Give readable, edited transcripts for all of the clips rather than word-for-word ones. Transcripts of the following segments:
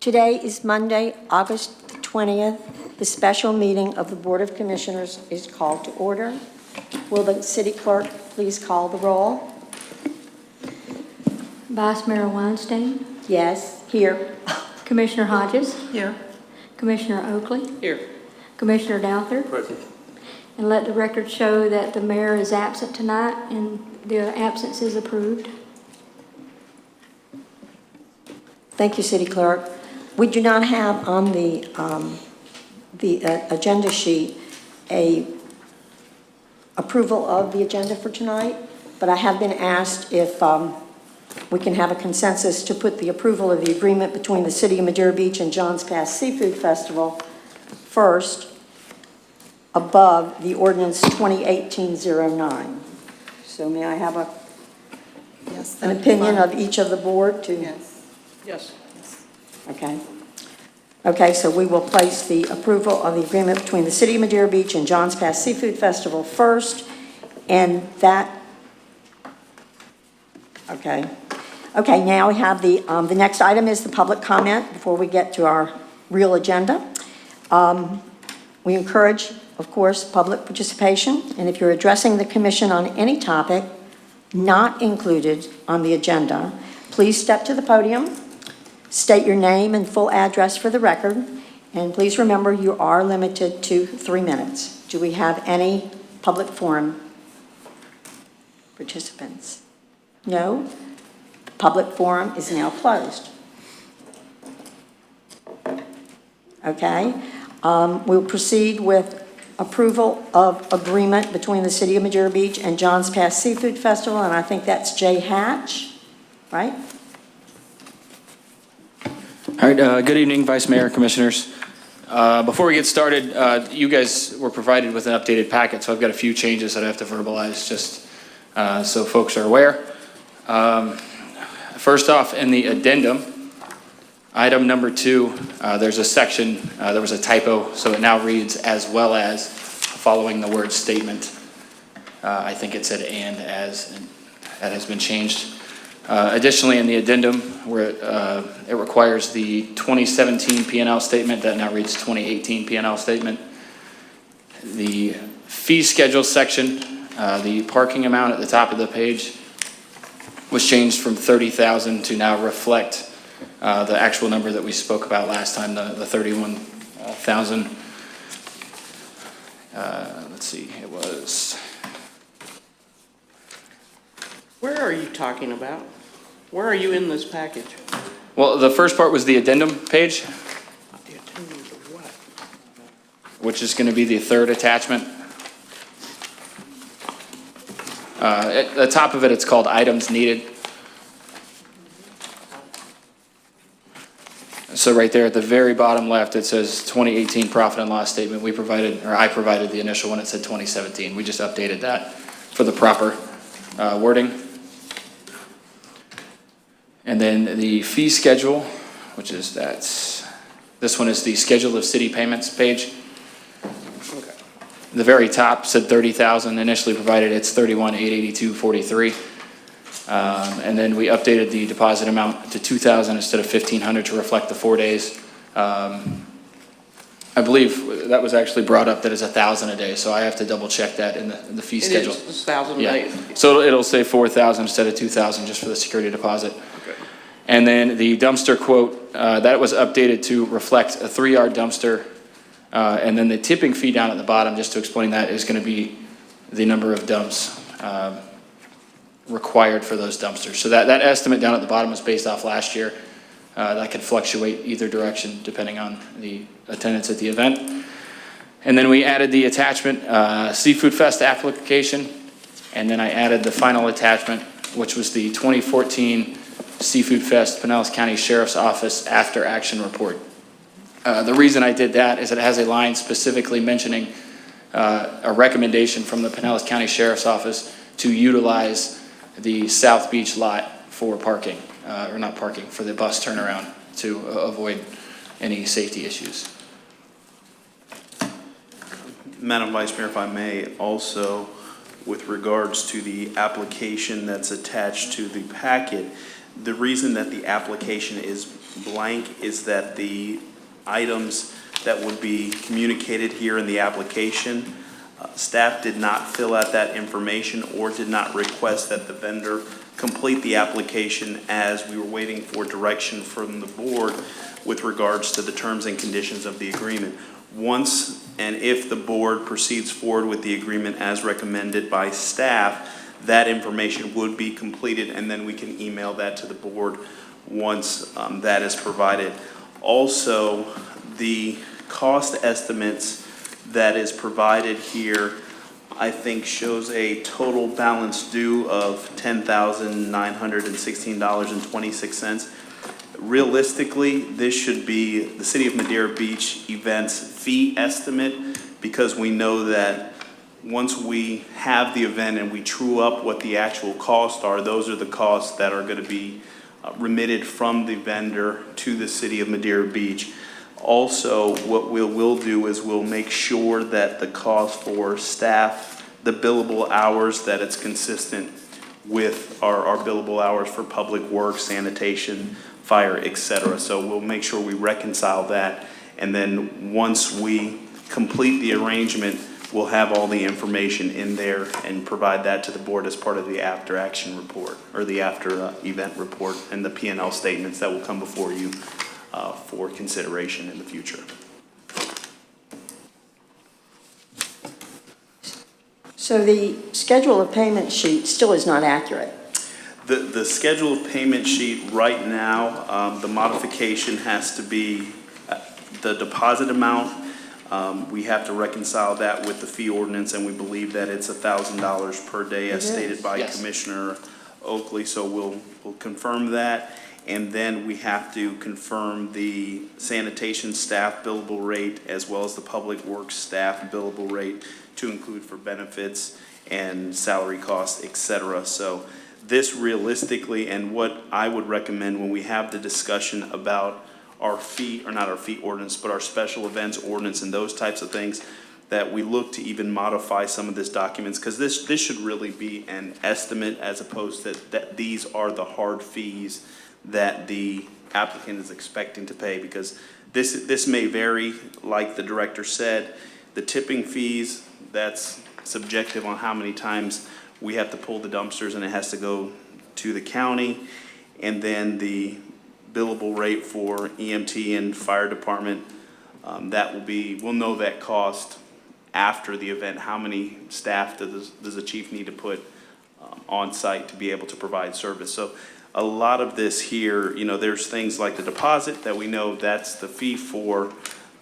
Today is Monday, August 20th. The special meeting of the Board of Commissioners is called to order. Will the city clerk please call the roll? Vice Mayor Weinstein, Yes, here. Commissioner Hodges, Here. Commissioner Oakley, Here. Commissioner Douther. Present. And let the record show that the mayor is absent tonight and the absence is approved. Thank you, City Clerk. We do not have on the agenda sheet a approval of the agenda for tonight, but I have been asked if we can have a consensus to put the approval of the agreement between the City of Madeira Beach and John's Pass Seafood Festival first, above the ordinance 2018-09. So may I have Yes. an opinion of each of the board to? Yes. Yes. Okay. Okay, so we will place the approval of the agreement between the City of Madeira Beach and John's Pass Seafood Festival first, and that, okay. Okay, now we have the next item is the public comment before we get to our real agenda. We encourage, of course, public participation, and if you're addressing the commission on any topic not included on the agenda, please step to the podium, state your name and full address for the record, and please remember you are limited to 3 minutes. Do we have any public forum participants? No? The public forum is now closed. Okay. We'll proceed with approval of agreement between the City of Madeira Beach and John's Pass Seafood Festival, and I think that's Jay Hatch, right? All right, good evening, Vice Mayor, Commissioners. Before we get started, you guys were provided with an updated packet, so I've got a few changes that I have to verbalize just so folks are aware. First off, in the addendum, item number 2, there's a section, there was a typo, so it now reads as well as following the word statement. I think it said and as, and that has been changed. Additionally, in the addendum, where it requires the 2017 P&L statement, that now reads 2018 P&L statement. The fee schedule section, the parking amount at the top of the page was changed from 30,000 to now reflect the actual number that we spoke about last time, the 31,000. Let's see, it was. Where are you talking about? Where are you in this package? Well, the first part was the addendum page, The attendant of what? which is going to be the third attachment. At the top of it, it's called items needed. So right there at the very bottom left, it says 2018 profit and loss statement. We provided, or I provided the initial one. It said 2017. We just updated that for the proper wording. And then the fee schedule, which is this one is the schedule of city payments page. Okay. The very top said 30,000 initially provided. It's 31,882.43. And then we updated the deposit amount to 2,000 instead of 1,500 to reflect the 4 days. I believe that was actually brought up that it's 1,000 a day, so I have to double check that in the fee schedule. It is 1,000 Yeah. days. So it'll say 4,000 instead of 2,000 just for the security deposit. Okay. And then the dumpster quote, that was updated to reflect a 3-yard dumpster. And then the tipping fee down at the bottom, just to explain that, is going to be the number of dumps required for those dumpsters. So that estimate down at the bottom was based off last year. That could fluctuate either direction depending on the attendance at the event. And then we added the attachment, Seafood Fest application. And then I added the final attachment, which was the 2014 Seafood Fest Pinellas County Sheriff's Office after action report. The reason I did that is it has a line specifically mentioning a recommendation from the Pinellas County Sheriff's Office to utilize the South Beach lot for parking, or not parking, for the bus turnaround to avoid any safety issues. Madam Vice Mayor, if I may, also with regards to the application that's attached to the packet, the reason that the application is blank is that the items that would be communicated here in the application, staff did not fill out that information or did not request that the vendor complete the application as we were waiting for direction from the board with regards to the terms and conditions of the agreement. Once and if the board proceeds forward with the agreement as recommended by staff, that information would be completed, and then we can email that to the board once that is provided. Also, the cost estimates that is provided here, I think, shows a total balance due of $10,916.26. Realistically, this should be the City of Madeira Beach events fee estimate, because we know that once we have the event and we true up what the actual costs are, those are the costs that are going to be remitted from the vendor to the City of Madeira Beach. Also, what we'll do is we'll make sure that the cost for staff, the billable hours, that it's consistent with our billable hours for public works, sanitation, fire, etc. So we'll make sure we reconcile that, and then once we complete the arrangement, we'll have all the information in there and provide that to the board as part of the after action report, or the after event report, and the P&L statements that will come before you for consideration in the future. So the schedule of payment sheet still is not accurate. The schedule of payment sheet right now, the modification has to be the deposit amount. We have to reconcile that with the fee ordinance, and we believe that it's $1,000 per day as stated by Yes. Commissioner Oakley, so we'll confirm that. And then we have to confirm the sanitation staff billable rate as well as the public works staff billable rate to include for benefits and salary costs, etc. So this realistically, and what I would recommend when we have the discussion about our fee, or not our fee ordinance, but our special events ordinance and those types of things, that we look to even modify some of this documents, because this should really be an estimate as opposed to that these are the hard fees that the applicant is expecting to pay, because this may vary, like the director said. The tipping fees, that's subjective on how many times we have to pull the dumpsters and it has to go to the county. And then the billable rate for EMT and fire department, that will be, we'll know that cost after the event. How many staff does the chief need to put on site to be able to provide service? So a lot of this here, you know, there's things like the deposit that we know that's the fee for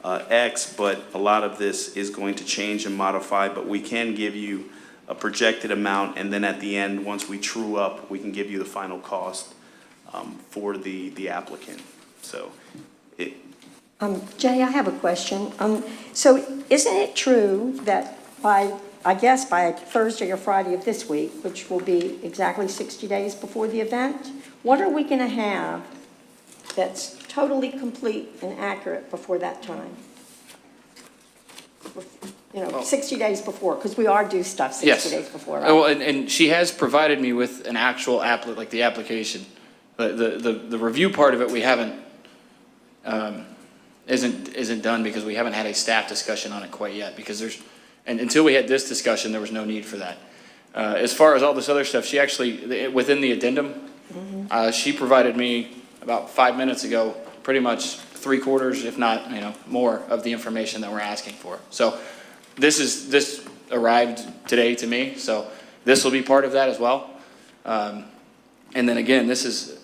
X, but a lot of this is going to change and modify, but we can give you a projected amount, and then at the end, once we true up, we can give you the final cost for the applicant. So Jay, I have a question. So isn't it true that by Thursday or Friday of this week, which will be exactly 60 days before the event, what are we going to have that's totally complete and accurate before that time? 60 days before, because we are due stuff 60 Yes. days before, right? Well, and she has provided me with an actual like the application. The review part of it, we haven't, isn't done because we haven't had a staff discussion on it quite yet, because and until we had this discussion, there was no need for that. As far as all this other stuff, she actually, within the addendum, she provided me about 5 minutes ago, pretty much 3/4, if not, more of the information that we're asking for. So this arrived today to me, so this will be part of that as well. And then again, this is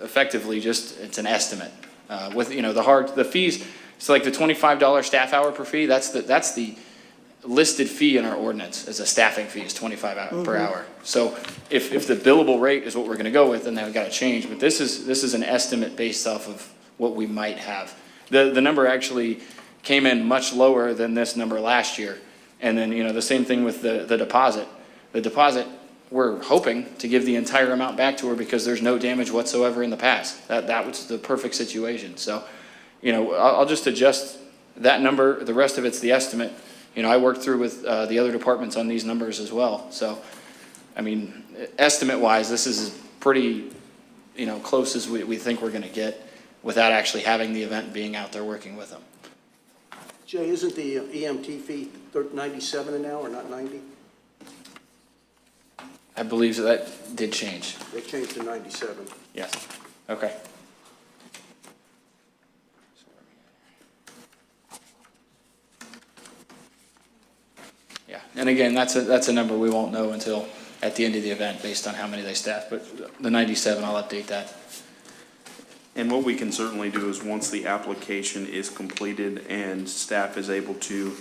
effectively it's an estimate. With, the fees, so like the $25 staff hour per fee, that's the listed fee in our ordinance as a staffing fee is $25 per hour. So if the billable rate is what we're gonna go with, then we've got to change. But this is an estimate based off of what we might have. The number actually came in much lower than this number last year. And then, the same thing with the deposit. The deposit, we're hoping to give the entire amount back to her because there's no damage whatsoever in the past. That was the perfect situation. So, I'll just adjust that number. The rest of it's the estimate. I worked through with the other departments on these numbers as well. So, estimate-wise, this is pretty, close as we think we're going to get. without actually having the event being out there working with them. Jay, isn't the EMT fee 97 an hour, not 90? I believe that did change. They changed to 97. Yes. Okay. Yeah, and again, that's a number we won't know until at the end of the event based on how many they staff, but the 97, I'll update that. And what we can certainly do is, once the application is completed and staff is able to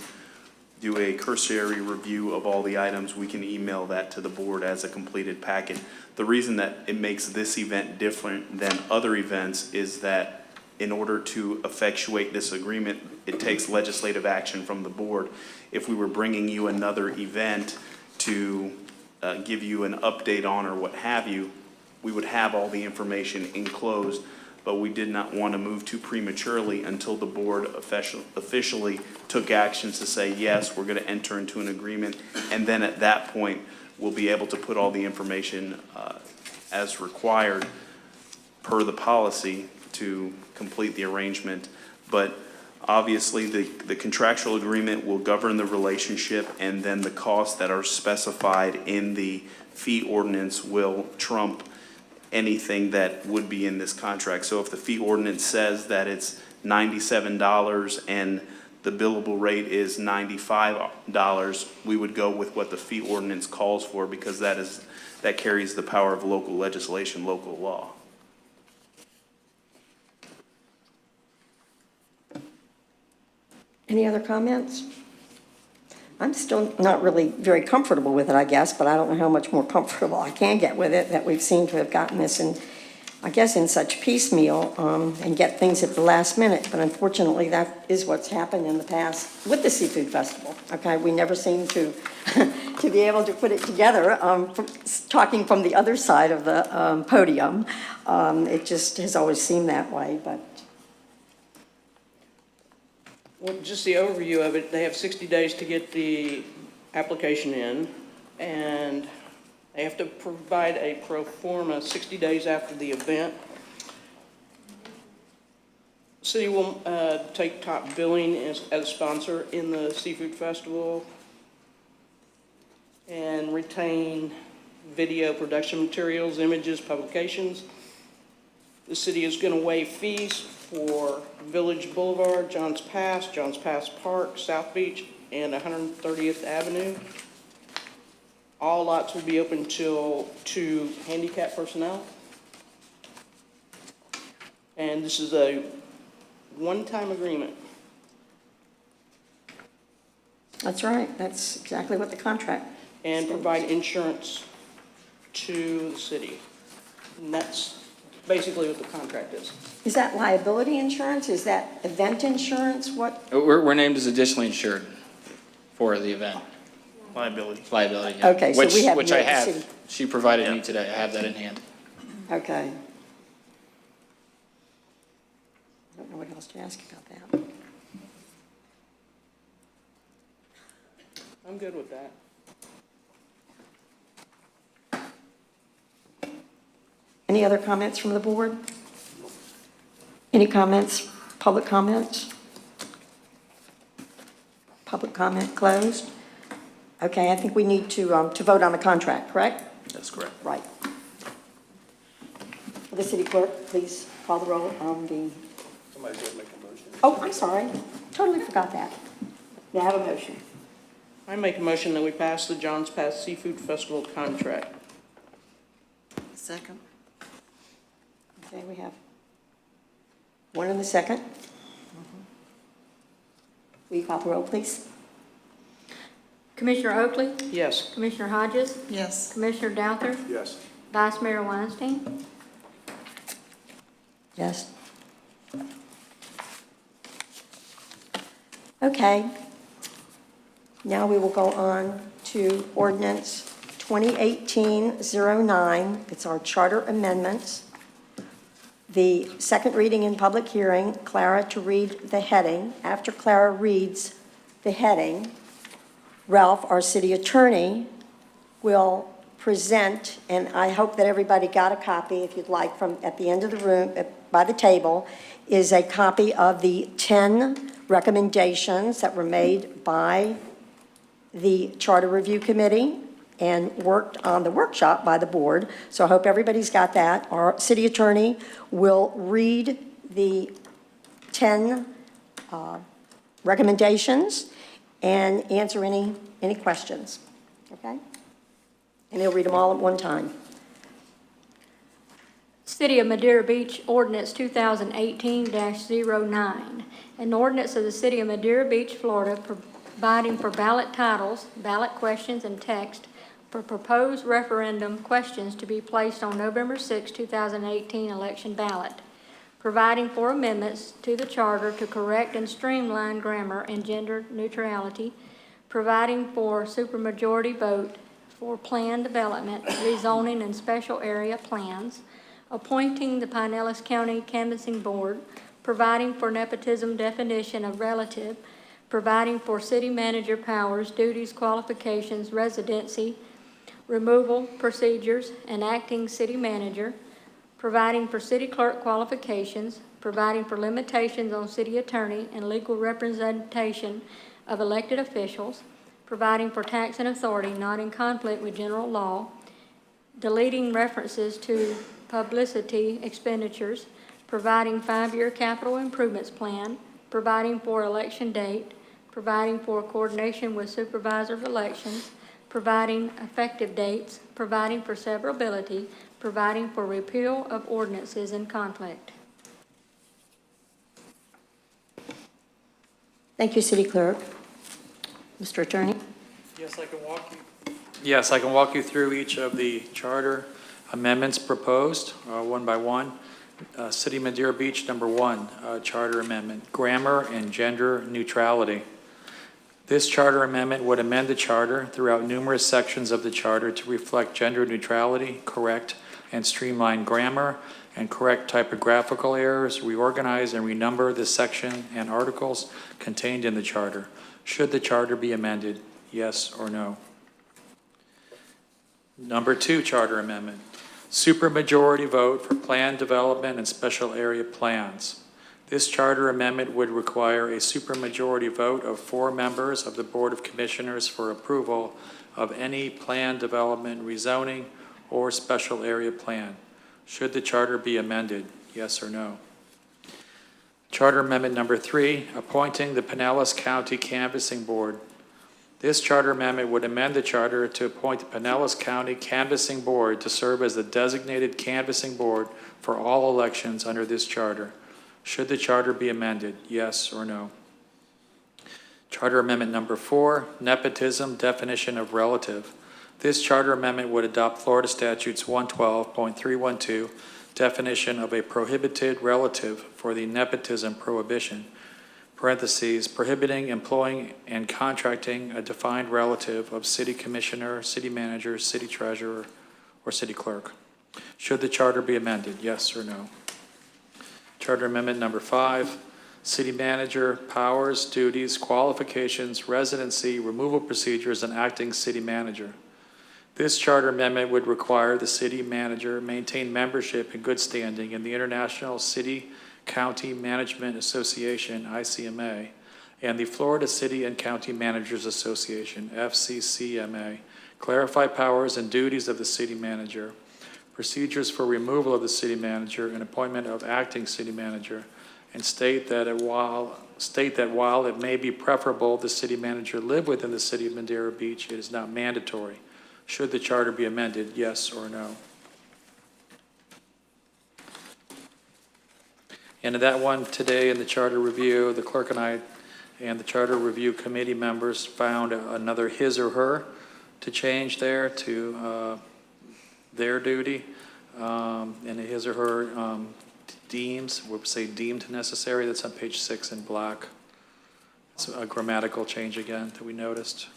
do a cursory review of all the items, we can email that to the board as a completed packet. The reason that it makes this event different than other events is that in order to effectuate this agreement, it takes legislative action from the board. If we were bringing you another event to give you an update on or what have you, we would have all the information enclosed, but we did not want to move too prematurely until the board officially took actions to say, yes, we're going to enter into an agreement. And then at that point, we'll be able to put all the information as required per the policy to complete the arrangement. But obviously, the contractual agreement will govern the relationship, and then the costs that are specified in the fee ordinance will trump anything that would be in this contract. So if the fee ordinance says that it's $97 and the billable rate is $95, we would go with what the fee ordinance calls for, because that carries the power of local legislation, local law. Any other comments? I'm still not really very comfortable with it, I guess, but I don't know how much more comfortable I can get with it, that we've seemed to have gotten this in, I guess, in such piecemeal, and get things at the last minute. But unfortunately, that is what's happened in the past with the Seafood Festival. Okay, we never seem to to be able to put it together. Talking from the other side of the podium, it just has always seemed that way, but. Well, just the overview of it, they have 60 days to get the application in, and they have to provide a pro forma 60 days after the event. City will take top billing as a sponsor in the Seafood Festival and retain video production materials, images, publications. The city is going to waive fees for Village Boulevard, Johns Pass Park, South Beach, and 130th Avenue. All lots will be open to handicap personnel. And this is a one-time agreement. That's right, that's exactly what the contract. And provide insurance to the city. And that's basically what the contract is. Is that liability insurance? Is that event insurance? What? We're named as additionally insured for the event. Liability. Liability, yeah. Okay, so we have Which I no have. city. She provided me Yeah. today. I have that in hand. Okay. I don't know what else to ask about that. I'm good with that. Any other comments from the board? Any comments, public comments? Public comment closed? Okay, I think we need to vote on the contract, correct? That's correct. Right. Will the city clerk please call the roll on the, Somebody's going to make a motion. oh, I'm sorry, totally forgot that. May I have a motion? I make a motion that we pass the Johns Pass Seafood Festival contract. Second. Okay, we have one in the second. Will you call the roll, please? Commissioner Oakley, Yes. Commissioner Hodges, Yes. Commissioner Douther, Yes. Vice Mayor Weinstein. Yes. Okay. Now we will go on to ordinance 2018-09. It's our charter amendments. The second reading in public hearing, Clara to read the heading. After Clara reads the heading, Ralph, our city attorney, will present, and I hope that everybody got a copy, if you'd like, from at the end of the room, by the table, is a copy of the 10 recommendations that were made by the Charter Review Committee and worked on the workshop by the board. So I hope everybody's got that. Our city attorney will read the 10 recommendations and answer any questions, okay? And he'll read them all at one time. City of Madeira Beach Ordinance 2018-09. An ordinance of the City of Madeira Beach, Florida, providing for ballot titles, ballot questions, and text for proposed referendum questions to be placed on November 6, 2018 election ballot, providing for amendments to the charter to correct and streamline grammar and gender neutrality, providing for supermajority vote for plan development, rezoning, and special area plans, appointing the Pinellas County Canvassing Board, providing for nepotism definition of relative, providing for city manager powers, duties, qualifications, residency, removal procedures, and acting city manager, providing for city clerk qualifications, providing for limitations on city attorney and legal representation of elected officials, providing for tax and authority not in conflict with general law, deleting references to publicity expenditures, providing 5-year capital improvements plan, providing for election date, providing for coordination with supervisor of elections, providing effective dates, providing for severability, providing for repeal of ordinances in conflict. Thank you, City Clerk. Mr. Attorney? Yes, I can walk you through each of the charter amendments proposed, one by one. City Madeira Beach, number 1, charter amendment, grammar and gender neutrality. This charter amendment would amend the charter throughout numerous sections of the charter to reflect gender neutrality, correct and streamline grammar, and correct typographical errors, reorganize and renumber the section and articles contained in the charter. Should the charter be amended, yes or no? Number 2 charter amendment, supermajority vote for plan development and special area plans. This charter amendment would require a supermajority vote of 4 members of the Board of Commissioners for approval of any plan development, rezoning, or special area plan. Should the charter be amended, yes or no? Charter amendment number 3, appointing the Pinellas County Canvassing Board. This charter amendment would amend the charter to appoint the Pinellas County Canvassing Board to serve as the designated canvassing board for all elections under this charter. Should the charter be amended, yes or no? Charter amendment number 4, nepotism definition of relative. This charter amendment would adopt Florida Statutes 112.312, definition of a prohibited relative for the nepotism prohibition, parentheses, prohibiting employing and contracting a defined relative of city commissioner, city manager, city treasurer, or city clerk. Should the charter be amended, yes or no? Charter amendment number 5, city manager, powers, duties, qualifications, residency, removal procedures, and acting city manager. This charter amendment would require the city manager maintain membership in good standing in the International City County Management Association, ICMA, and the Florida City and County Managers Association, FCCMA, clarify powers and duties of the city manager, procedures for removal of the city manager and appointment of acting city manager, and state that while it may be preferable the city manager live within the city of Madeira Beach, it is not mandatory. Should the charter be amended, yes or no? And that one today in the charter review, the clerk and I and the charter review committee members found another his or her to change there to their duty, and his or her deems, we'll say deemed necessary. That's on page 6 in black. It's a grammatical change again that we noticed.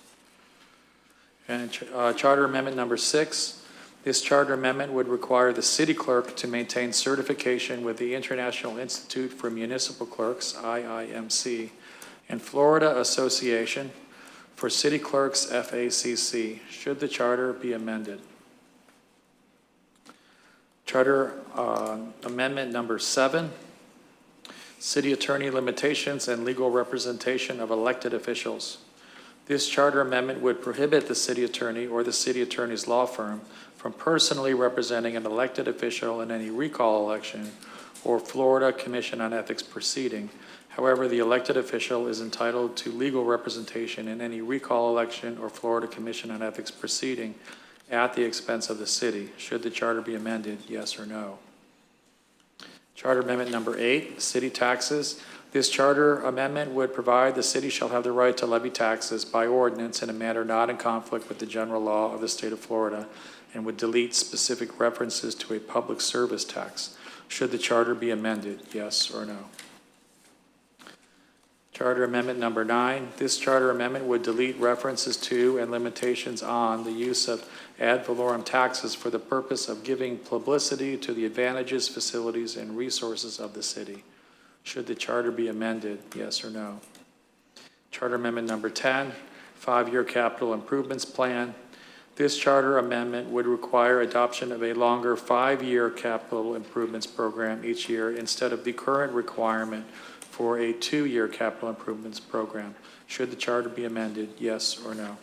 And charter amendment number 6, this charter amendment would require the city clerk to maintain certification with the International Institute for Municipal Clerks, IIMC, and Florida Association for City Clerks, FACC. Should the charter be amended? Charter Amendment Number 7, City Attorney Limitations and Legal Representation of Elected Officials. This charter amendment would prohibit the city attorney or the city attorney's law firm from personally representing an elected official in any recall election or Florida Commission on Ethics proceeding. However, the elected official is entitled to legal representation in any recall election or Florida Commission on Ethics proceeding at the expense of the city. Should the charter be amended, yes or no? Charter Amendment Number 8, City Taxes. This charter amendment would provide the city shall have the right to levy taxes by ordinance in a manner not in conflict with the general law of the state of Florida, and would delete specific references to a public service tax. Should the charter be amended, yes or no? Charter Amendment Number 9. This charter amendment would delete references to and limitations on the use of ad valorem taxes for the purpose of giving publicity to the advantages, facilities, and resources of the city. Should the charter be amended, yes or no? Charter Amendment Number 10, 5-year capital improvements plan. This charter amendment would require adoption of a longer 5-year capital improvements program each year instead of the current requirement for a 2-year capital improvements program. Should the charter be amended, yes or no?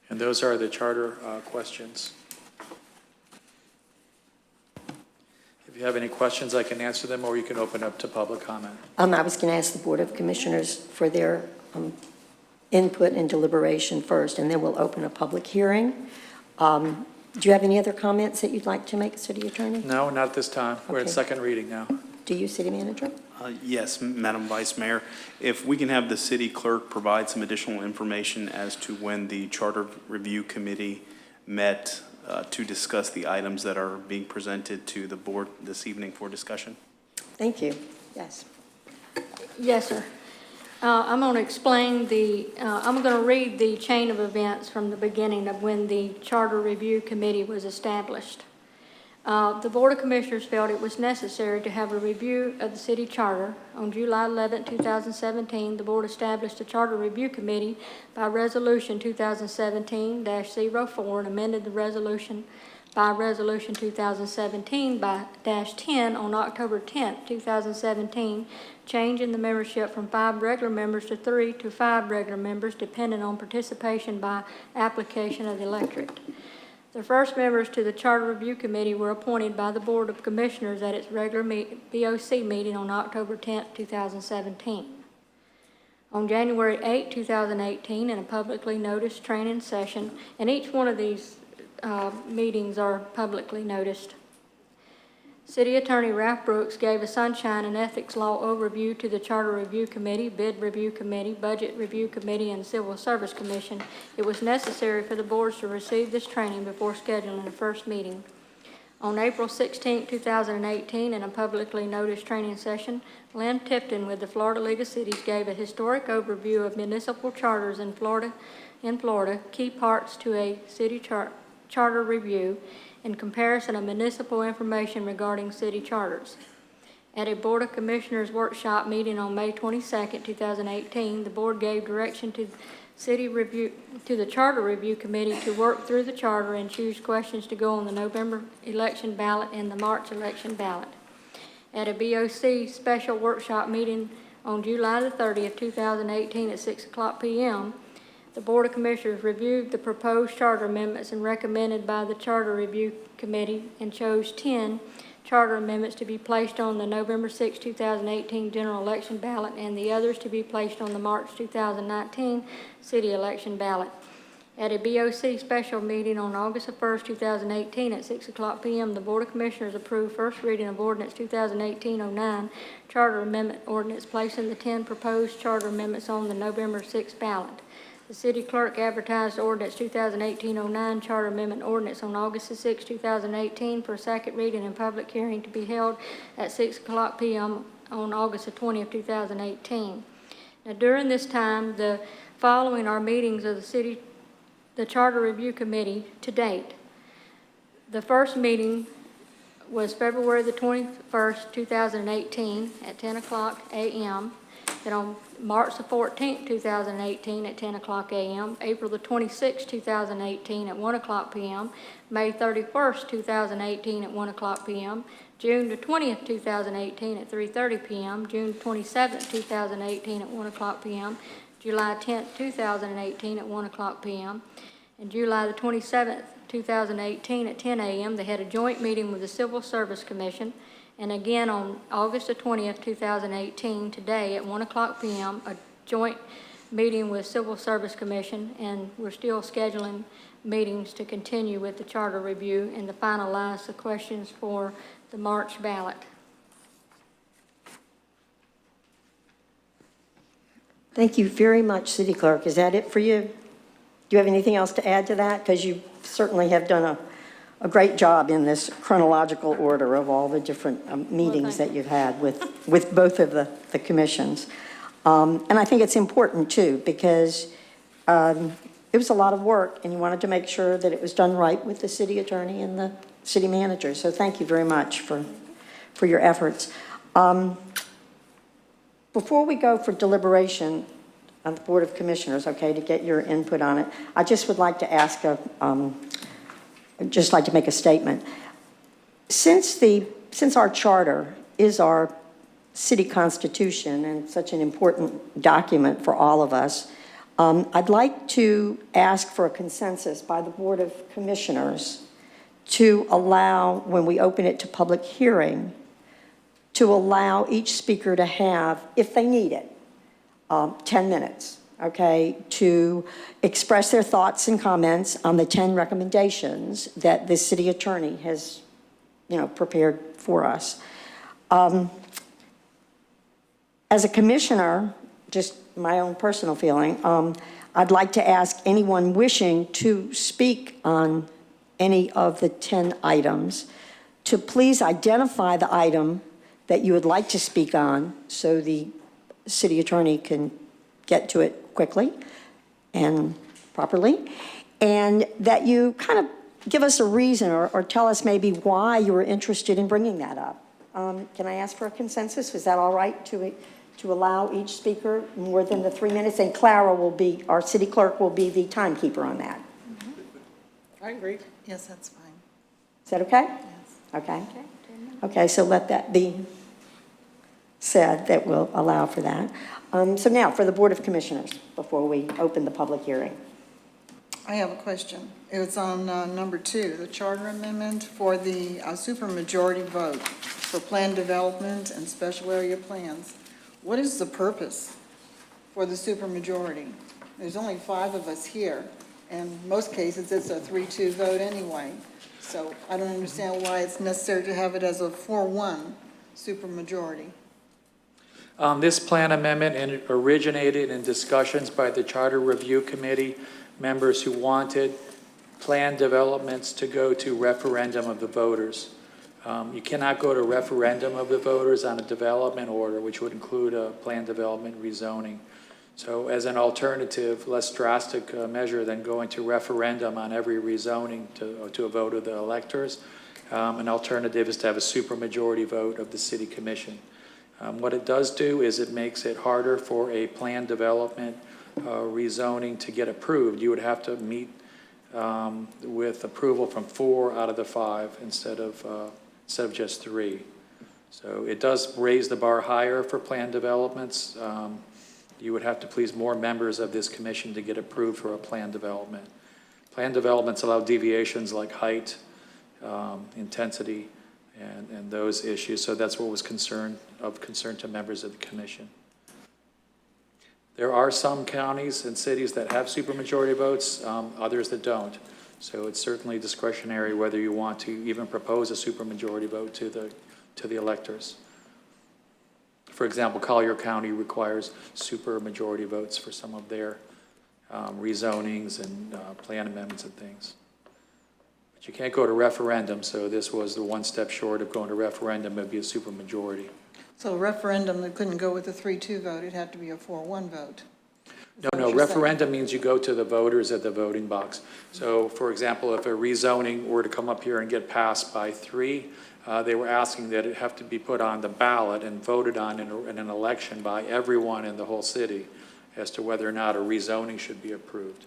And those are the charter questions. If you have any questions, I can answer them, or you can open up to public comment. I was going to ask the Board of Commissioners for their input and deliberation first, and then we'll open a public hearing. Do you have any other comments that you'd like to make, City Attorney? No, not at this time. We're at Okay. second reading now. Do you, City Manager? Yes, Madam Vice Mayor, if we can have the city clerk provide some additional information as to when the Charter Review Committee met to discuss the items that are being presented to the board this evening for discussion. Thank you. Yes. Yes, sir. I'm going to explain I'm going to read the chain of events from the beginning of when the Charter Review Committee was established. The Board of Commissioners felt it was necessary to have a review of the city charter. On July 11, 2017, the Board established a Charter Review Committee by Resolution 2017-04 and amended the resolution by Resolution 2017-10 on October 10, 2017, changing the membership from 5 regular members to 3 to 5 regular members, depending on participation by application of the electorate. The first members to the Charter Review Committee were appointed by the Board of Commissioners at its regular BOC meeting on October 10, 2017. On January 8, 2018, in a publicly noticed training session, and each one of these meetings are publicly noticed, City Attorney Ralph Brooks gave a sunshine and ethics law overview to the Charter Review Committee, Bid Review Committee, Budget Review Committee, and Civil Service Commission. It was necessary for the boards to receive this training before scheduling the first meeting. On April 16, 2018, in a publicly noticed training session, Lynn Tipton with the Florida League of Cities gave a historic overview of municipal charters in Florida, key parts to a city charter review, in comparison of municipal information regarding city charters. At a Board of Commissioners workshop meeting on May 22, 2018, the board gave direction to the Charter Review Committee to work through the charter and choose questions to go on the November election ballot and the March election ballot. At a BOC special workshop meeting on July 30, 2018 at 6:00 p.m., the Board of Commissioners reviewed the proposed charter amendments and recommended by the Charter Review Committee and chose 10 charter amendments to be placed on the November 6, 2018 general election ballot and the others to be placed on the March 2019 city election ballot. At a BOC special meeting on August 1, 2018 at 6:00 p.m., the Board of Commissioners approved first reading of Ordinance 2018-09 Charter Amendment Ordinance, placing the 10 proposed charter amendments on the November 6 ballot. The city clerk advertised Ordinance 2018-09 Charter Amendment Ordinance on August 6, 2018 for second reading and public hearing to be held at 6:00 p.m. on August 20, 2018. Now, during this time, following our meetings of the Charter Review Committee to date, the first meeting was February the 21st, 2018 at 10:00 a.m. Then on March the 14th, 2018 at 10 o'clock a.m., April the 26th, 2018 at 1 o'clock p.m., May 31st, 2018 at 1 o'clock p.m., June the 20th, 2018 at 3:30 p.m., June 27th, 2018 at 1 o'clock p.m., July 10th, 2018 at 1 o'clock p.m., and July the 27th, 2018 at 10 a.m., they had a joint meeting with the Civil Service Commission. And again, on August the 20th, 2018, today at 1 o'clock p.m., a joint meeting with Civil Service Commission, and we're still scheduling meetings to continue with the charter review and to finalize the questions for the March ballot. Thank you very much, City Clerk. Is that it for you? Do you have anything else to add to that? Because you certainly have done a great job in this chronological order of all the different meetings that you've had with both of the commissions. And I think it's important, too, because it was a lot of work, and you wanted to make sure that it was done right with the city attorney and the city manager. So thank you very much for your efforts. Before we go for deliberation on the Board of Commissioners, okay, to get your input on it, I just would like to ask just like to make a statement. Since our charter is our city constitution and such an important document for all of us, I'd like to ask for a consensus by the Board of Commissioners to allow, when we open it to public hearing, to allow each speaker to have, if they need it, 10 minutes, okay, to express their thoughts and comments on the 10 recommendations that the city attorney has, prepared for us. As a commissioner, just my own personal feeling, I'd like to ask anyone wishing to speak on any of the 10 items to please identify the item that you would like to speak on so the city attorney can get to it quickly and properly, and that you kind of give us a reason or tell us maybe why you were interested in bringing that up. Can I ask for a consensus? Is that all right to allow each speaker more than the 3 minutes? And Clara will be, our city clerk will be the timekeeper on that. I agree. Yes, that's fine. Is that okay? Yes. Okay. Okay, so let that be said, that we'll allow for that. So now for the Board of Commissioners, before we open the public hearing. I have a question. It was on number 2, the charter amendment for the supermajority vote for plan development and special area plans. What is the purpose for the supermajority? There's only 5 of us here, and in most cases it's a 3-2 vote anyway. So I don't understand why it's necessary to have it as a 4-1 supermajority. This plan amendment originated in discussions by the Charter Review Committee members who wanted plan developments to go to referendum of the voters. You cannot go to referendum of the voters on a development order, which would include a plan development rezoning. So as an alternative, less drastic measure than going to referendum on every rezoning to a vote of the electors, an alternative is to have a supermajority vote of the city commission. What it does do is it makes it harder for a plan development rezoning to get approved. You would have to meet with approval from 4 out of the 5 instead of just 3. So it does raise the bar higher for plan developments. You would have to please more members of this commission to get approved for a plan development. Plan developments allow deviations like height, intensity, and those issues. So that's what was of concern to members of the commission. There are some counties and cities that have supermajority votes, others that don't. So it's certainly discretionary whether you want to even propose a supermajority vote to the electors. For example, Collier County requires supermajority votes for some of their rezonings and plan amendments and things. But you can't go to referendum, so this was the one step short of going to referendum. It would be a supermajority. So a referendum that couldn't go with a 3-2 vote, it'd have to be a 4-1 vote. No, referendum means you go to the voters at the voting box. So, for example, if a rezoning were to come up here and get passed by 3, they were asking that it have to be put on the ballot and voted on in an election by everyone in the whole city as to whether or not a rezoning should be approved.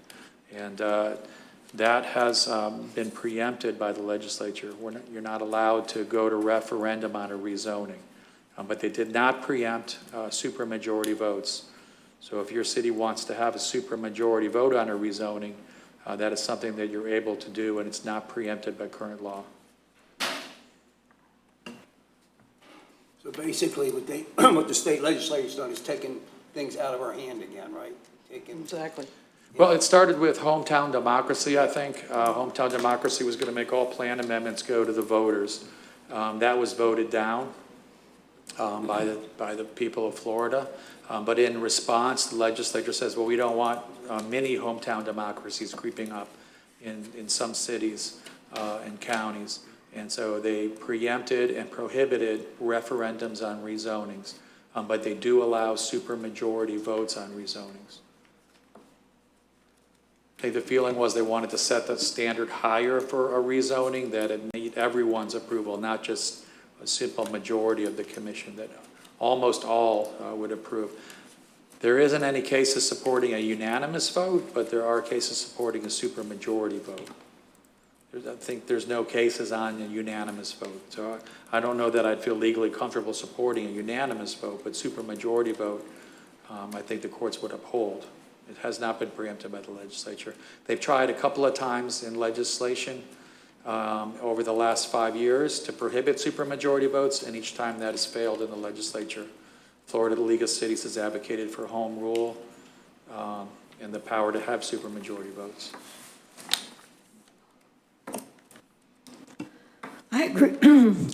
And that has been preempted by the legislature. You're not allowed to go to referendum on a rezoning. But they did not preempt supermajority votes. So if your city wants to have a supermajority vote on a rezoning, that is something that you're able to do, and it's not preempted by current law. So basically, what the state legislature's done is taking things out of our hand again, right? Exactly. Well, it started with hometown democracy, I think. Hometown democracy was going to make all plan amendments go to the voters. That was voted down by the people of Florida. But in response, the legislature says, well, we don't want many hometown democracies creeping up in some cities and counties. And so they preempted and prohibited referendums on rezonings. But they do allow supermajority votes on rezonings. I think the feeling was they wanted to set the standard higher for a rezoning, that it need everyone's approval, not just a simple majority of the commission, that almost all would approve. There isn't any cases supporting a unanimous vote, but there are cases supporting a supermajority vote. I think there's no cases on a unanimous vote. So I don't know that I'd feel legally comfortable supporting a unanimous vote, but supermajority vote, I think the courts would uphold. It has not been preempted by the legislature. They've tried a couple of times in legislation over the last 5 years to prohibit supermajority votes, and each time that has failed in the legislature. Florida League of Cities has advocated for home rule and the power to have supermajority votes. I agree.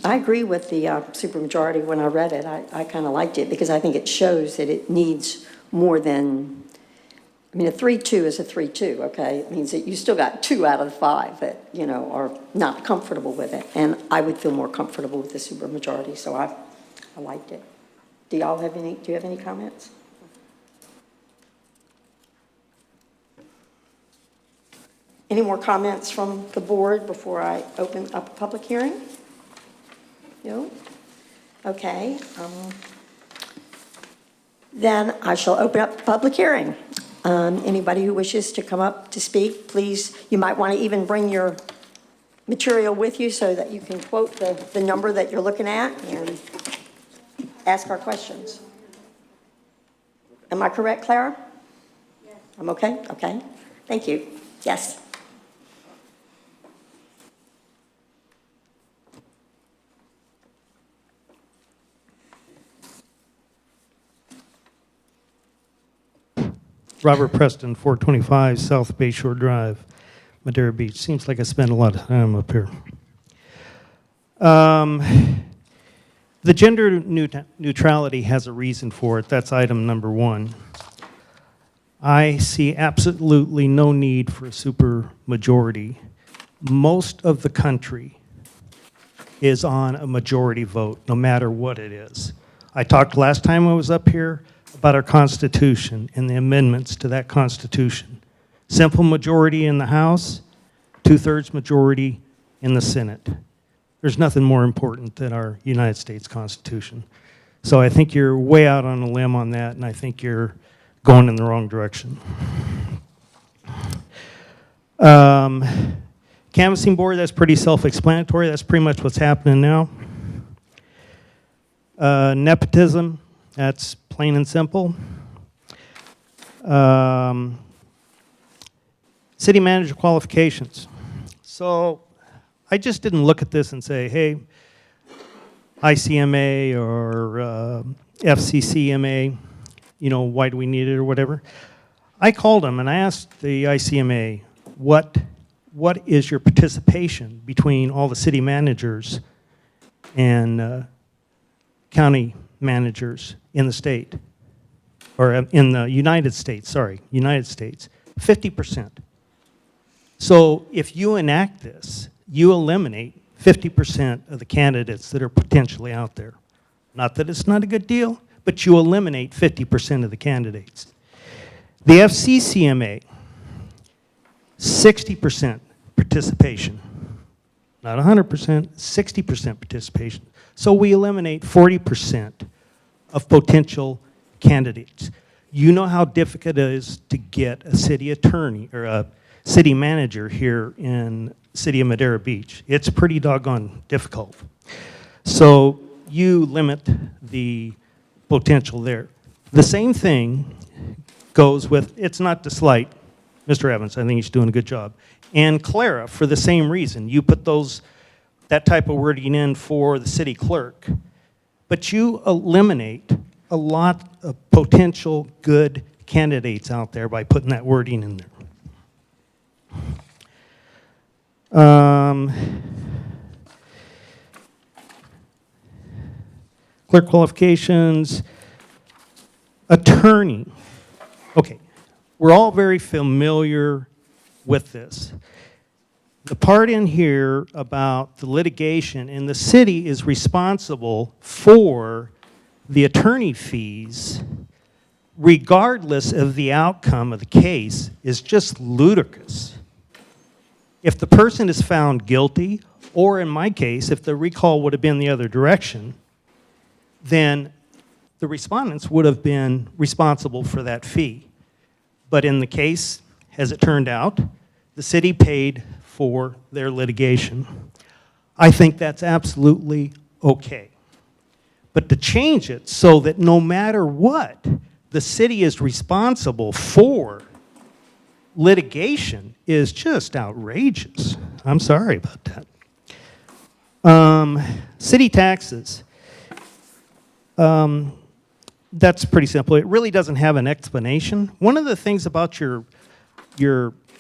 I agree with the supermajority. When I read it, I kind of liked it because I think it shows that it needs more than, I mean, a 3-2 is a 3-2, okay? It means that you still got 2 out of the 5 that, you know, are not comfortable with it. And I would feel more comfortable with the supermajority, so I liked it. Do you have any comments? Any more comments from the board before I open up a public hearing? No? Okay. Then I shall open up the public hearing. Anybody who wishes to come up to speak, please, you might want to even bring your material with you so that you can quote the number that you're looking at and ask our questions. Am I correct, Clara? Yes. I'm okay? Okay. Thank you. Yes. Robert Preston, 425 South Bayshore Drive, Madeira Beach. Seems like I spend a lot of time up here. The gender neutrality has a reason for it. That's item number 1. I see absolutely no need for a supermajority. Most of the country is on a majority vote, no matter what it is. I talked last time I was up here about our Constitution and the amendments to that Constitution. Simple majority in the House, 2/3 majority in the Senate. There's nothing more important than our United States Constitution. So I think you're way out on a limb on that, and I think you're going in the wrong direction. Canvassing board, that's pretty self-explanatory. That's pretty much what's happening now. Nepotism, that's plain and simple. City manager qualifications. So I just didn't look at this and say, hey, ICMA or FCCMA, you know, why do we need it or whatever. I called them and I asked the ICMA, what is your participation between all the city managers and county managers in the state, or in the United States, United States, 50%. So if you enact this, you eliminate 50% of the candidates that are potentially out there. Not that it's not a good deal, but you eliminate 50% of the candidates. The FCCMA, 60% participation. not 100%, 60% participation. So we eliminate 40% of potential candidates. You know how difficult it is to get a city attorney or a city manager here in city of Madera Beach. It's pretty doggone difficult. So you limit the potential there. The same thing goes with, it's not to slight Mr. Evans, I think he's doing a good job, and Clara for the same reason. You put that type of wording in for the city clerk, but you eliminate a lot of potential good candidates out there by putting that wording in there. Clerk qualifications, attorney. Okay, we're all very familiar with this. The part in here about the litigation, and the city is responsible for the attorney fees regardless of the outcome of the case, is just ludicrous. If the person is found guilty, or in my case, if the recall would have been the other direction, then the respondents would have been responsible for that fee. But in the case, as it turned out, the city paid for their litigation. I think that's absolutely okay. But to change it so that no matter what, the city is responsible for litigation is just outrageous. I'm sorry about that. City taxes. That's pretty simple. It really doesn't have an explanation. One of the things about your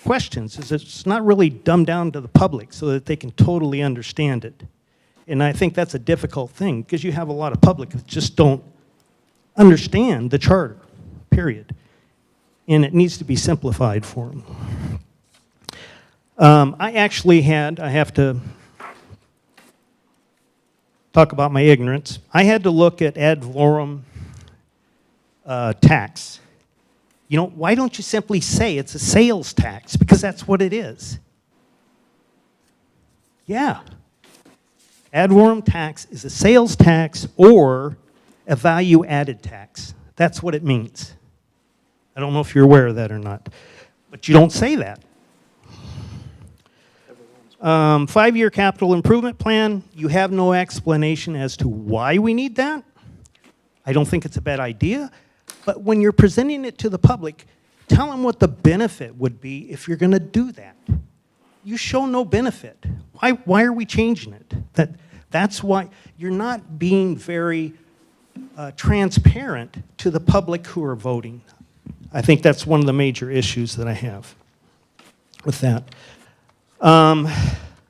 questions is it's not really dumbed down to the public so that they can totally understand it. And I think that's a difficult thing because you have a lot of public that just don't understand the charter, period. And it needs to be simplified for them. I have to talk about my ignorance. I had to look at ad valorem tax. You know, why don't you simply say it's a sales tax? Because that's what it is. Yeah. Ad valorem tax is a sales tax or a value-added tax. That's what it means. I don't know if you're aware of that or not, but you don't say that. 5-year capital improvement plan, you have no explanation as to why we need that. I don't think it's a bad idea, but when you're presenting it to the public, tell them what the benefit would be if you're going to do that. You show no benefit. Why are we changing it? That's why you're not being very transparent to the public who are voting. I think that's one of the major issues that I have with that.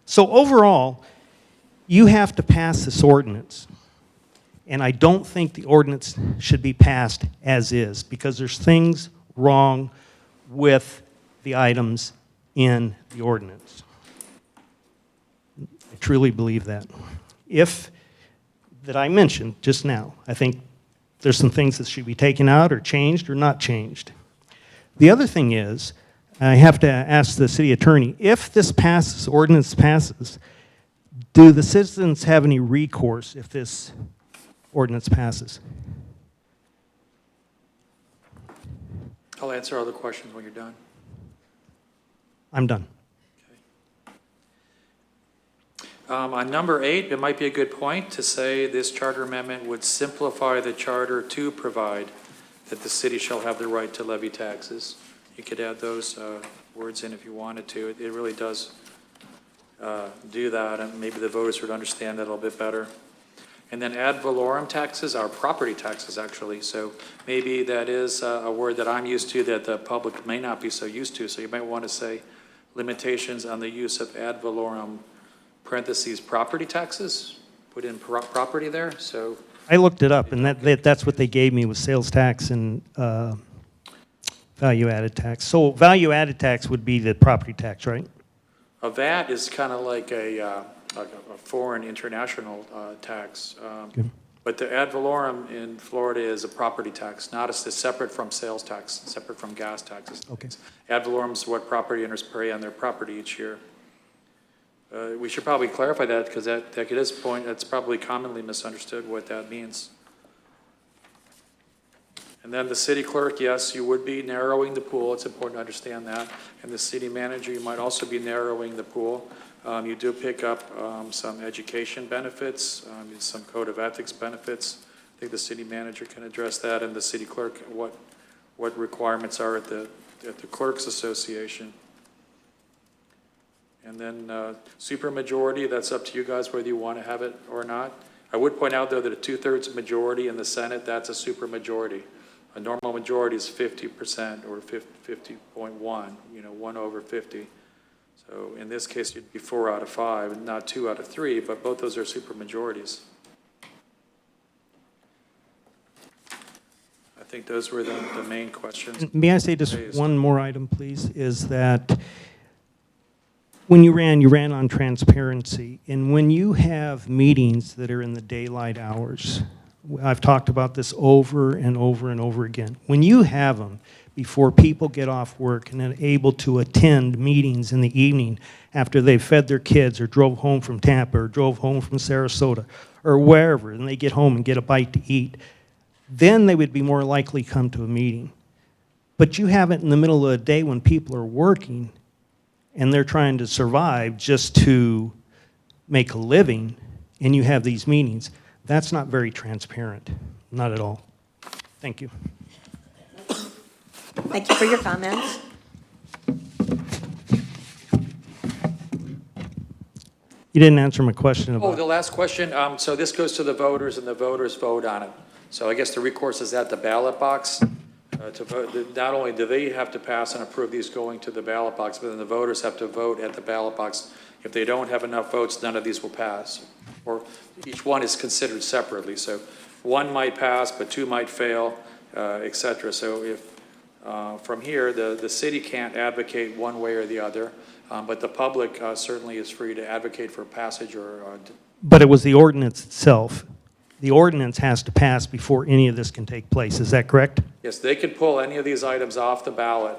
So overall, you have to pass this ordinance. And I don't think the ordinance should be passed as is because there's things wrong with the items in the ordinance. I truly believe that. That I mentioned just now, I think there's some things that should be taken out or changed or not changed. The other thing is, I have to ask the city attorney, if this ordinance passes, do the citizens have any recourse if this ordinance passes? I'll answer other questions when you're done. I'm done. On number 8, it might be a good point to say this charter amendment would simplify the charter to provide that the city shall have the right to levy taxes. You could add those words in if you wanted to. It really does do that, and maybe the voters would understand that a little bit better. And then ad valorem taxes are property taxes, actually. So maybe that is a word that I'm used to that the public may not be so used to. So you might want to say limitations on the use of ad valorem parentheses property taxes, put in property there. So I looked it up, and that's what they gave me was sales tax and value-added tax. So value-added tax would be the property tax, right? a VAT is kind of like a foreign international tax. But the ad valorem in Florida is a property tax, not it's separate from sales tax, separate from gas taxes. Okay. Ad valorem is what property owners pay on their property each year. We should probably clarify that, because that at this point, that's probably commonly misunderstood what that means. And then the city clerk, yes, you would be narrowing the pool. It's important to understand that. And the city manager, you might also be narrowing the pool. You do pick up some education benefits, some code of ethics benefits. I think the city manager can address that, and the city clerk, what requirements are at the Clerks Association. And then supermajority, that's up to you guys whether you want to have it or not. I would point out, though, that a 2/3 majority in the Senate, that's a supermajority. A normal majority is 50% or 50.1, 1 over 50. So in this case, you'd be 4 out of 5, not 2 out of 3, but both those are supermajorities. I think those were the main questions. May I say just raised. one more item, please, is that when you ran on transparency, and when you have meetings that are in the daylight hours, I've talked about this over and over and over again. When you have them before people get off work and are able to attend meetings in the evening after they've fed their kids or drove home from Tampa or drove home from Sarasota or wherever, and they get home and get a bite to eat, then they would be more likely to come to a meeting. But you have it in the middle of the day when people are working and they're trying to survive just to make a living, and you have these meetings. That's not very transparent, not at all. Thank you. Thank you for your comments. You didn't answer my question Oh, about. the last question, so this goes to the voters, and the voters vote on it. So I guess the recourse is at the ballot box. To vote, not only do they have to pass and approve these going to the ballot box, but then the voters have to vote at the ballot box. If they don't have enough votes, none of these will pass. Or each one is considered separately. So one might pass, but 2 might fail, et cetera. So if from here, the city can't advocate one way or the other, but the public certainly is free to advocate for passage or. But it was the ordinance itself. The ordinance has to pass before any of this can take place. Is that correct? Yes, they can pull any of these items off the ballot.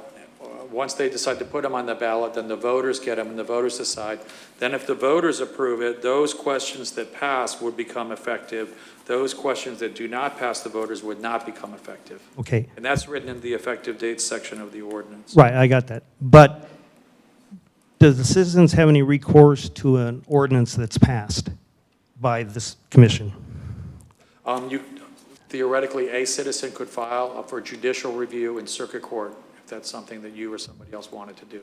Once they decide to put them on the ballot, then the voters get them and the voters decide. Then if the voters approve it, those questions that pass would become effective. Those questions that do not pass the voters would not become effective. Okay. And that's written in the effective dates section of the ordinance. Right, I got that. But does the citizens have any recourse to an ordinance that's passed by this commission? Theoretically, a citizen could file for judicial review in circuit court if that's something that you or somebody else wanted to do.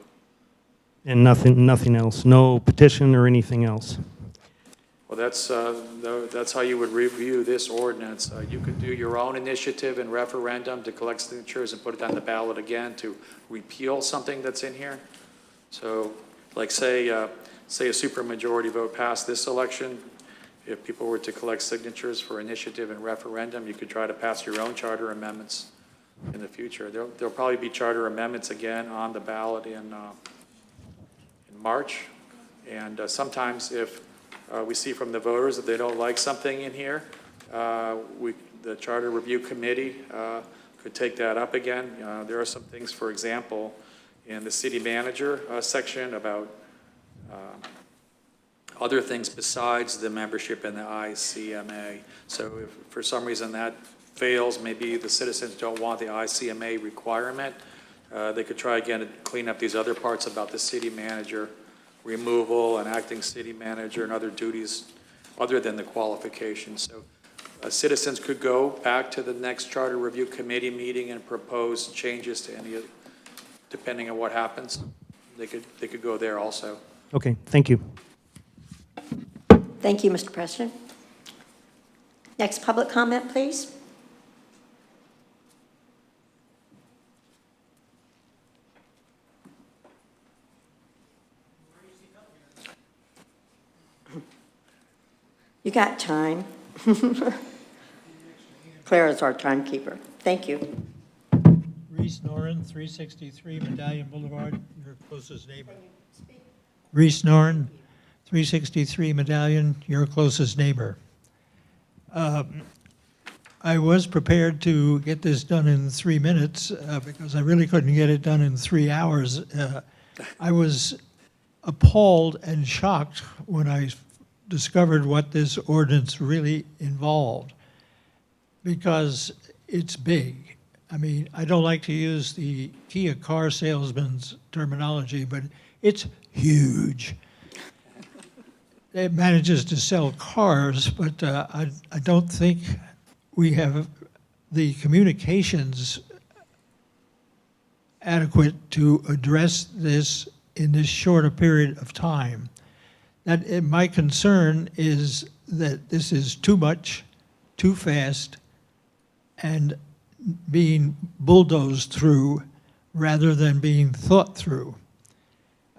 And nothing else? No petition or anything else? Well, that's how you would review this ordinance. You could do your own initiative and referendum to collect signatures and put it on the ballot again to repeal something that's in here. So, like say a supermajority vote passed this election. If people were to collect signatures for initiative and referendum, you could try to pass your own charter amendments in the future. There'll probably be charter amendments again on the ballot in March. And sometimes if we see from the voters that they don't like something in here, the Charter Review Committee could take that up again. There are some things, for example, in the city manager section about other things besides the membership in the ICMA. So if for some reason that fails, maybe the citizens don't want the ICMA requirement, they could try again to clean up these other parts about the city manager removal and acting city manager and other duties other than the qualifications. So citizens could go back to the next Charter Review Committee meeting and propose changes to any of, depending on what happens. They could go there also. Okay, thank you. Thank you, Mr. President. Next public comment, please. You got time. Clara's our timekeeper. Thank you. Reese Noren, 363 Medallion Boulevard, your closest neighbor. Reese Noren, 363 Medallion, your closest neighbor. I was prepared to get this done in 3 minutes because I really couldn't get it done in 3 hours. I was appalled and shocked when I discovered what this ordinance really involved, because it's big. I mean, I don't like to use the Kia car salesman's terminology, but it's huge. It manages to sell cars, but I don't think we have the communications adequate to address this in this short a period of time. My concern is that this is too much, too fast, and being bulldozed through rather than being thought through.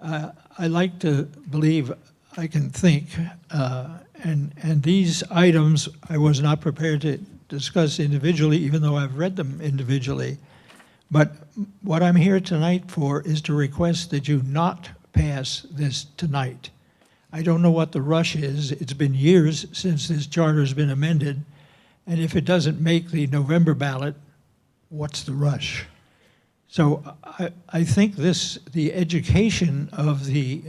I like to believe I can think, and these items I was not prepared to discuss individually, even though I've read them individually. But what I'm here tonight for is to request that you not pass this tonight. I don't know what the rush is. It's been years since this charter's been amended, and if it doesn't make the November ballot, what's the rush? So I think the education of the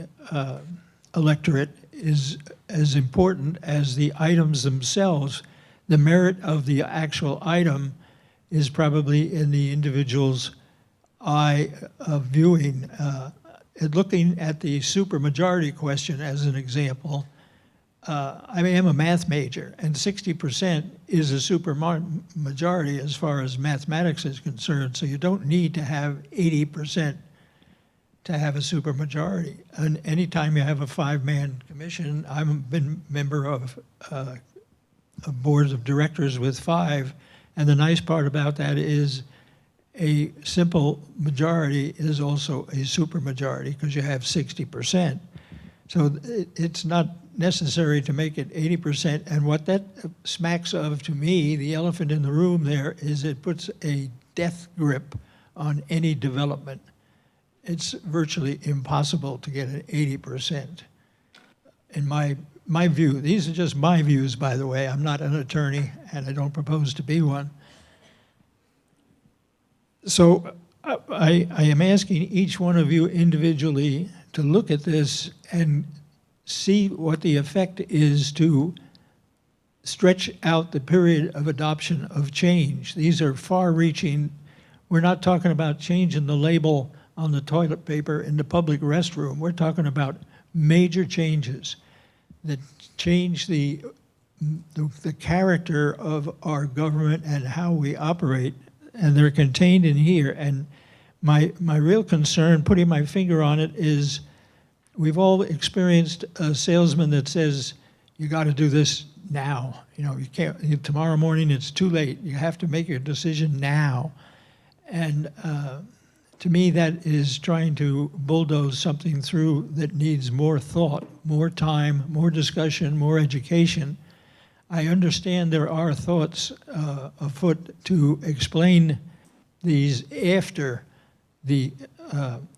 electorate is as important as the items themselves. The merit of the actual item is probably in the individual's eye of viewing. Looking at the supermajority question as an example, I am a math major, and 60% is a supermajority as far as mathematics is concerned, so you don't need to have 80% to have a supermajority. And anytime you have a 5-man commission, I've been member of boards of directors with 5, and the nice part about that is a simple majority is also a supermajority because you have 60%. So it's not necessary to make it 80%, and what that smacks of to me, the elephant in the room there, is it puts a death grip on any development. It's virtually impossible to get an 80%. In my view, these are just my views, by the way. I'm not an attorney, and I don't propose to be one. So I am asking each one of you individually to look at this and see what the effect is to stretch out the period of adoption of change. These are far-reaching. We're not talking about changing the label on the toilet paper in the public restroom. We're talking about major changes that change the character of our government and how we operate, and they're contained in here. And my real concern, putting my finger on it, is we've all experienced a salesman that says, you got to do this now. You know, you can't, tomorrow morning it's too late. You have to make your decision now. And to me, that is trying to bulldoze something through that needs more thought, more time, more discussion, more education. I understand there are thoughts afoot to explain these after the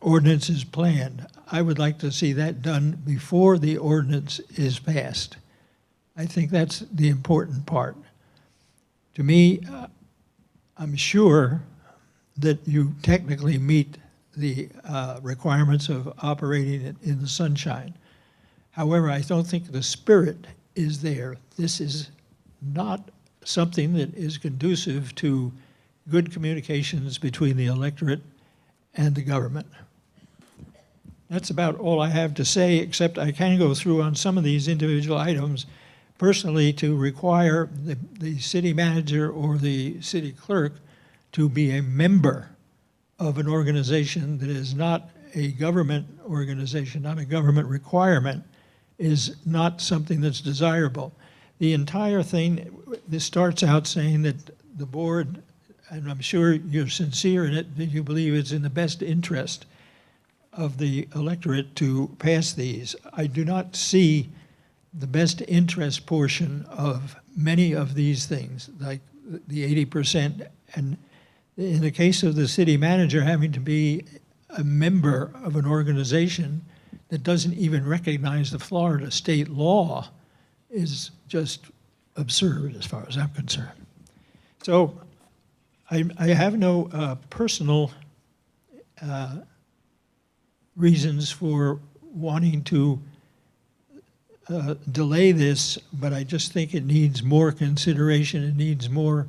ordinance is planned. I would like to see that done before the ordinance is passed. I think that's the important part. To me, I'm sure that you technically meet the requirements of operating in the sunshine. However, I don't think the spirit is there. This is not something that is conducive to good communications between the electorate and the government. That's about all I have to say, except I can go through on some of these individual items personally to require the city manager or the city clerk to be a member of an organization that is not a government organization, not a government requirement, is not something that's desirable. The entire thing, this starts out saying that the board, and I'm sure you're sincere in it, that you believe it's in the best interest of the electorate to pass these. I do not see the best interest portion of many of these things, like the 80%, and in the case of the city manager having to be a member of an organization that doesn't even recognize the Florida state law is just absurd as far as I'm concerned. So I have no personal reasons for wanting to delay this, but I just think it needs more consideration. It needs more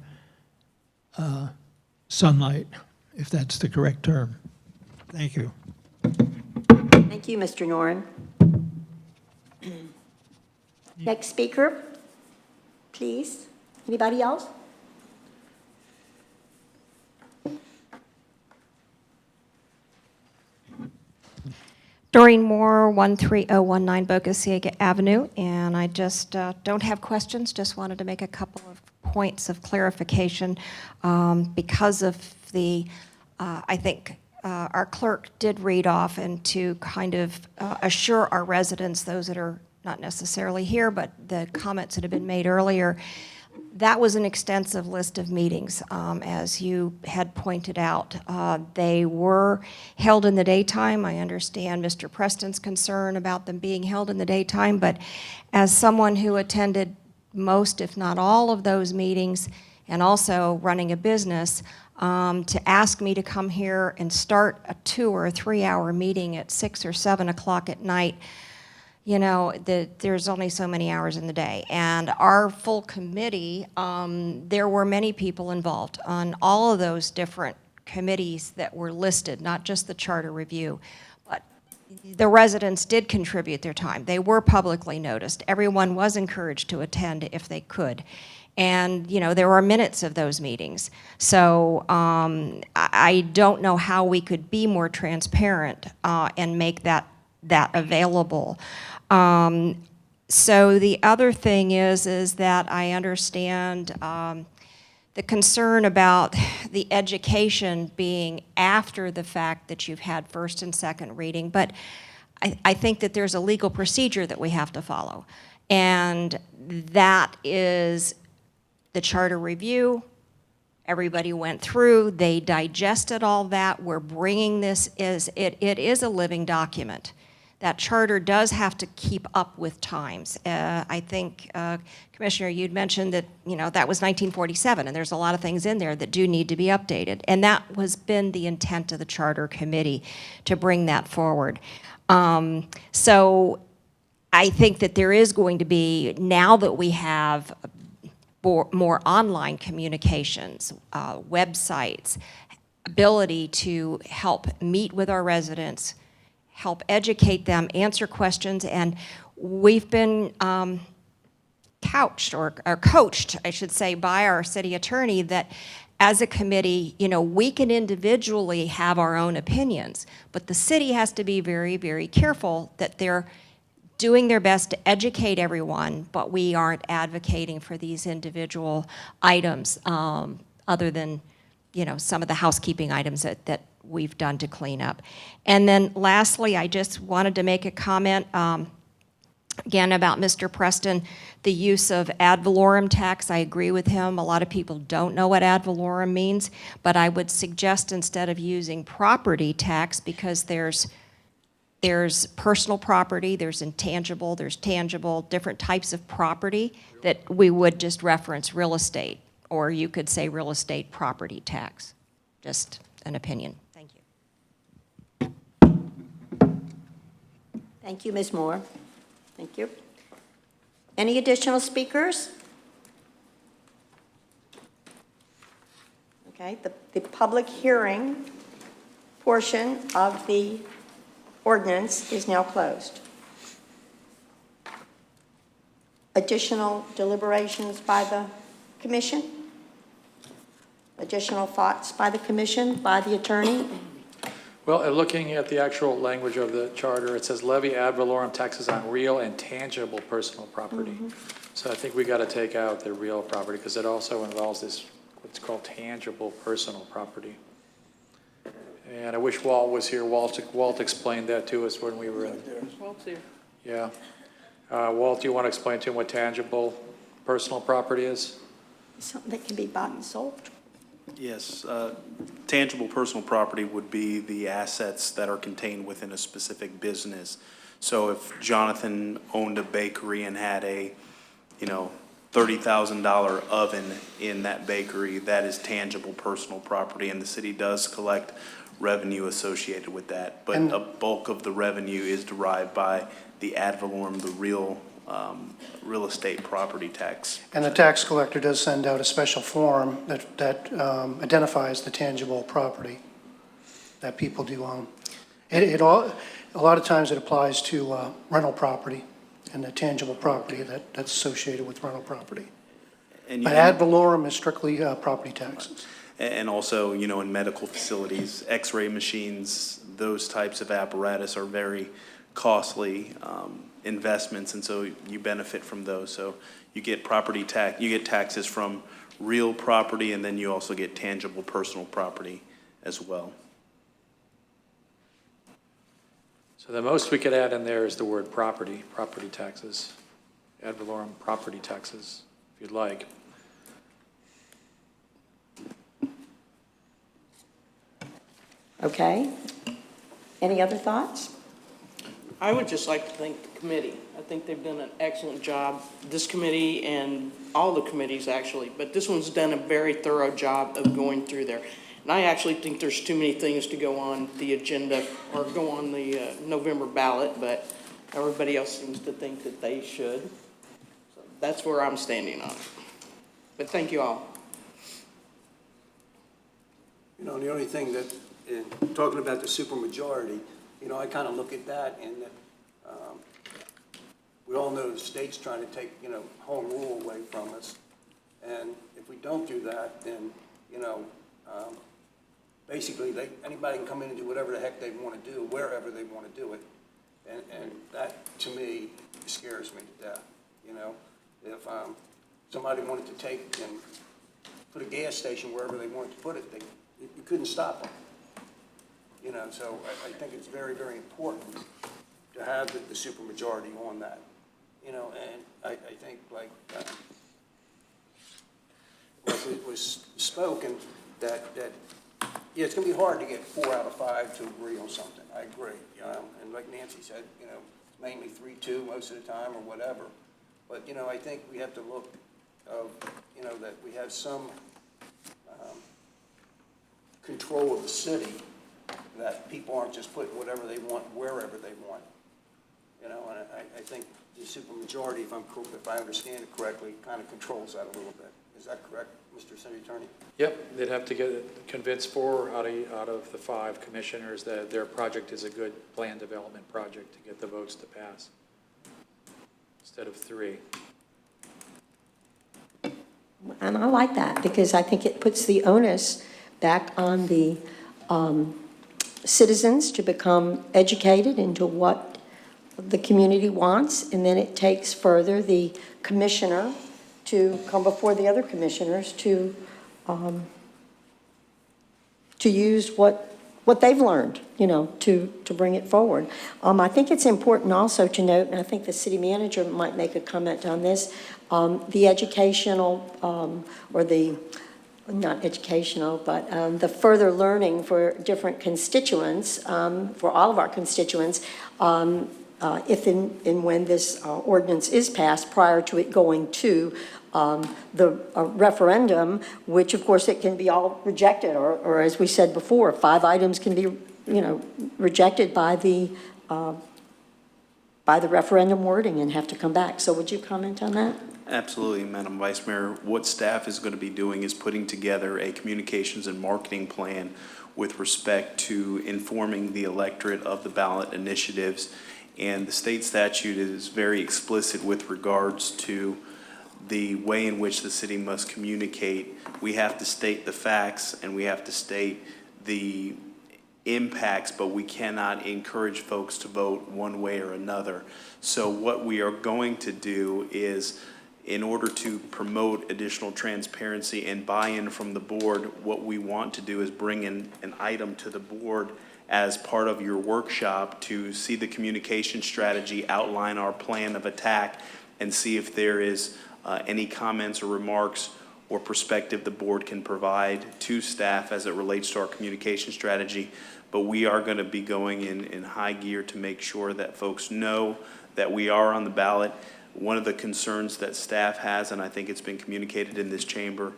sunlight, if that's the correct term. Thank you. Thank you, Mr. Noren. Next speaker, please. Anybody else? Doreen Moore, 13019 Boca Ciega Avenue, and I just don't have questions, just wanted to make a couple of points of clarification because of the, I think our clerk did read off and to kind of assure our residents, those that are not necessarily here, but the comments that have been made earlier, that was an extensive list of meetings, as you had pointed out. They were held in the daytime. I understand Mr. Preston's concern about them being held in the daytime, but as someone who attended most, if not all, of those meetings, and also running a business, to ask me to come here and start a 2 or 3 hour meeting at 6 or 7 o'clock at night, you know, there's only so many hours in the day. And our full committee, there were many people involved on all of those different committees that were listed, not just the charter review. But the residents did contribute their time. They were publicly noticed. Everyone was encouraged to attend if they could. And, you know, there were minutes of those meetings. So I don't know how we could be more transparent and make that available. So the other thing is that I understand the concern about the education being after the fact that you've had first and second reading, but I think that there's a legal procedure that we have to follow. And that is the charter review. Everybody went through, they digested all that. We're bringing this as, it is a living document. That charter does have to keep up with times. I think, Commissioner, you'd mentioned that, you know, that was 1947, and there's a lot of things in there that do need to be updated. And that has been the intent of the Charter Committee, to bring that forward. So I think that there is going to be, now that we have more online communications, websites, ability to help meet with our residents, help educate them, answer questions, and we've been couched or coached, I should say, by our city attorney that as a committee, you know, we can individually have our own opinions, but the city has to be very, very careful that they're doing their best to educate everyone, but we aren't advocating for these individual items other than, you know, some of the housekeeping items that we've done to clean up. And then lastly, I just wanted to make a comment again about Mr. Preston, the use of ad valorem tax. I agree with him. A lot of people don't know what ad valorem means, but I would suggest instead of using property tax, because there's personal property, there's intangible, there's tangible, different types of property, that we would just reference real estate, or you could say real estate property tax. Just an opinion. Thank you. Thank you, Ms. Moore. Thank you. Any additional speakers? Okay, the public hearing portion of the ordinance is now closed. Additional deliberations by the commission? Additional thoughts by the commission, by the attorney? Well, looking at the actual language of the charter, it says levy ad valorem taxes on real and tangible personal property. So I think we got to take out the real property because it also involves this, what's called tangible personal property. And I wish Walt was here. Walt explained that to us when we were in. Walt's here. Yeah. Walt, do you want to explain to him what tangible personal property is? Something that can be bought and sold. Yes, tangible personal property would be the assets that are contained within a specific business. So if Jonathan owned a bakery and had a, you know, $30,000 oven in that bakery, that is tangible personal property, and the city does collect revenue associated with that. But And- a bulk of the revenue is derived by the ad valorem, the real estate property tax. And the tax collector does send out a special form that identifies the tangible property that people do own. A lot of times it applies to rental property and the tangible property that's associated with rental property. And But ad valorem is strictly property taxes. And also, you know, in medical facilities, x-ray machines, those types of apparatus are very costly investments, and so you benefit from those. So you get you get taxes from real property, and then you also get tangible personal property as well. So the most we could add in there is the word property taxes, ad valorem property taxes, if you'd like. Okay. Any other thoughts? I would just like to thank the committee. I think they've done an excellent job, this committee and all the committees actually, but this one's done a very thorough job of going through there. And I actually think there's too many things to go on the agenda or go on the November ballot, but everybody else seems to think that they should. So that's where I'm standing on it. But thank you all. You know, the only thing that, in talking about the supermajority, you know, I kind of look at that and that we all know the state's trying to take, you know, home rule away from us. And if we don't do that, then, you know, basically anybody can come in and do whatever the heck they want to do, wherever they want to do it. And that, to me, scares me to death, you know. If somebody wanted to take and put a gas station wherever they wanted to put it, you couldn't stop them. You know, so I think it's very, very important to have the supermajority on that. You know, and I think like it was spoken that yeah, it's going to be hard to get 4 out of 5 to agree on something. I agree. You know, and like Nancy said, you know, mainly 3-2 most of the time or whatever. But you know, I think we have to look of, you know, that we have some control of the city, that people aren't just putting whatever they want wherever they want. You know, and I think the supermajority, if I understand it correctly, kind of controls that a little bit. Is that correct, Mr. City Attorney? Yep, they'd have to convince 4 out of the 5 commissioners that their project is a good plan development project to get the votes to pass, instead of 3. And I like that because I think it puts the onus back on the citizens to become educated into what the community wants, and then it takes further the commissioner to come before the other commissioners to use what they've learned, you know, to bring it forward. I think it's important also to note, and I think the city manager might make a comment on this, the educational or the not educational, but the further learning for different constituents, for all of our constituents, if and when this ordinance is passed prior to it going to the referendum, which of course it can be all rejected, or as we said before, 5 items can be, you know, rejected by the referendum wording and have to come back. So would you comment on that? Absolutely, Madam Vice Mayor. What staff is going to be doing is putting together a communications and marketing plan with respect to informing the electorate of the ballot initiatives. And the state statute is very explicit with regards to the way in which the city must communicate. We have to state the facts and we have to state the impacts, but we cannot encourage folks to vote one way or another. So what we are going to do is, in order to promote additional transparency and buy-in from the board, what we want to do is bring in an item to the board as part of your workshop to see the communication strategy, outline our plan of attack, and see if there is any comments or remarks or perspective the board can provide to staff as it relates to our communication strategy. But we are going to be going in high gear to make sure that folks know that we are on the ballot. One of the concerns that staff has, and I think it's been communicated in this chamber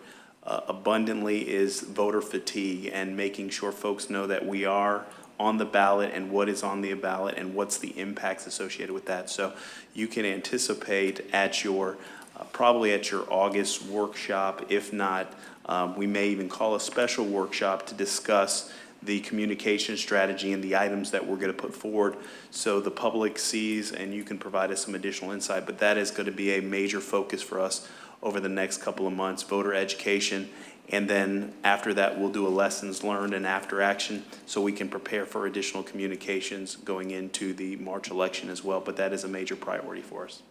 abundantly, is voter fatigue and making sure folks know that we are on the ballot and what is on the ballot and what's the impacts associated with that. So you can anticipate at your, probably at your August workshop, if not, we may even call a special workshop to discuss the communication strategy and the items that we're going to put forward so the public sees and you can provide us some additional insight. But that is going to be a major focus for us over the next couple of months, voter education. And then after that, we'll do a lessons learned and after action so we can prepare for additional communications going into the March election as well. But that is a major priority for us.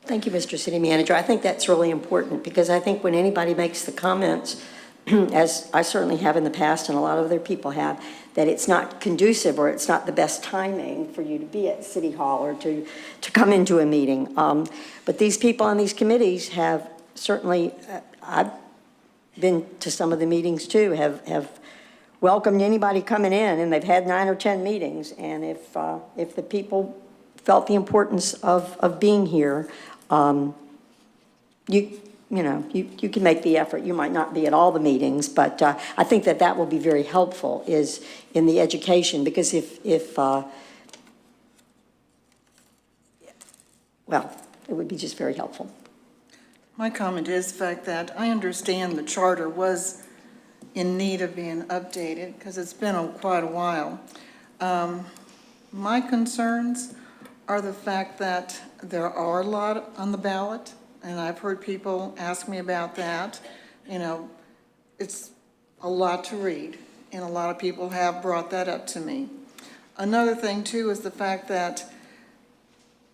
Thank you, Mr. City Manager. I think that's really important because I think when anybody makes the comments, as I certainly have in the past and a lot of other people have, that it's not conducive or it's not the best timing for you to be at City Hall or to come into a meeting. But these people on these committees have certainly, I've been to some of the meetings too, have welcomed anybody coming in, and they've had 9 or 10 meetings. And if the people felt the importance of being here, you can make the effort. You might not be at all the meetings, but I think that will be very helpful is in the education, because well, it would be just very helpful. My comment is the fact that I understand the charter was in need of being updated because it's been quite a while. My concerns are the fact that there are a lot on the ballot, and I've heard people ask me about that. You know, it's a lot to read, and a lot of people have brought that up to me. Another thing, too, is the fact that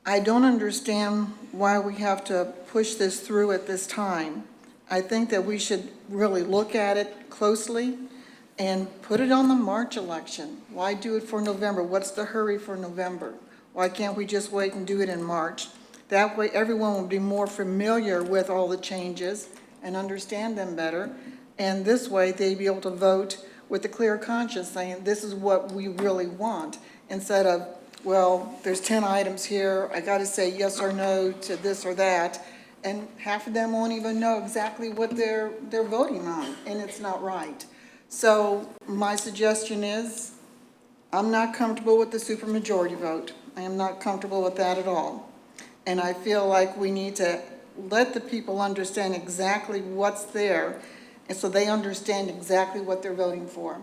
I don't understand why we have to push this through at this time. I think that we should really look at it closely and put it on the March election. Why do it for November? What's the hurry for November? Why can't we just wait and do it in March? That way everyone will be more familiar with all the changes and understand them better. And this way they'd be able to vote with a clear conscience saying, this is what we really want, instead of, well, there's 10 items here, I got to say yes or no to this or that, and half of them won't even know exactly what they're voting on, and it's not right. So my suggestion is, I'm not comfortable with the supermajority vote. I am not comfortable with that at all. And I feel like we need to let the people understand exactly what's there, and so they understand exactly what they're voting for.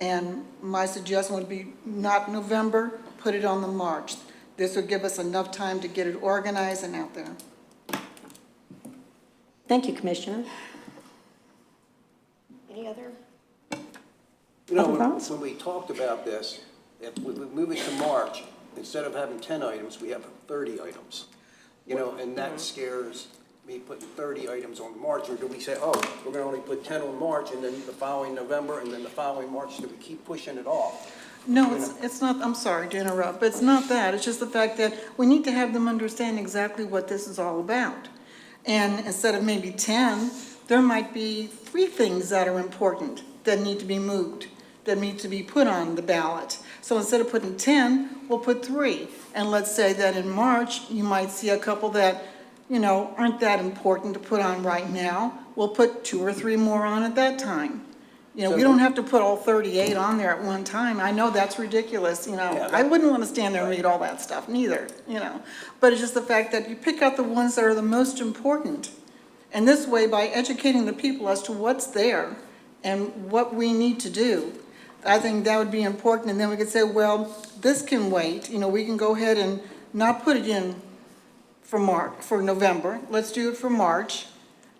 And my suggestion would be not November, put it on the March. This would give us enough time to get it organized and out there. Thank you, Commissioner. Any other? You know, Other thoughts? when we talked about this, if we move it to March, instead of having 10 items, we have 30 items. You know, and that scares me, putting 30 items on March. Or do we say, oh, we're going to only put 10 on March, and then the following November, and then the following March? Do we keep pushing it off? No, it's not, I'm sorry to interrupt, but it's not that. It's just the fact that we need to have them understand exactly what this is all about. And instead of maybe 10, there might be 3 things that are important that need to be moved, that need to be put on the ballot. So instead of putting 10, we'll put 3. And let's say that in March, you might see a couple that, you know, aren't that important to put on right now. We'll put 2 or 3 more on at that time. You know, we don't have to put all 38 on there at one time. I know that's ridiculous, you know. Yeah, I wouldn't want to stand there and read all that stuff neither, you know. But it's just the fact that you pick out the ones that are the most important. And this way, by educating the people as to what's there and what we need to do, I think that would be important. And then we could say, well, this can wait. You know, we can go ahead and not put it in for November. Let's do it for March.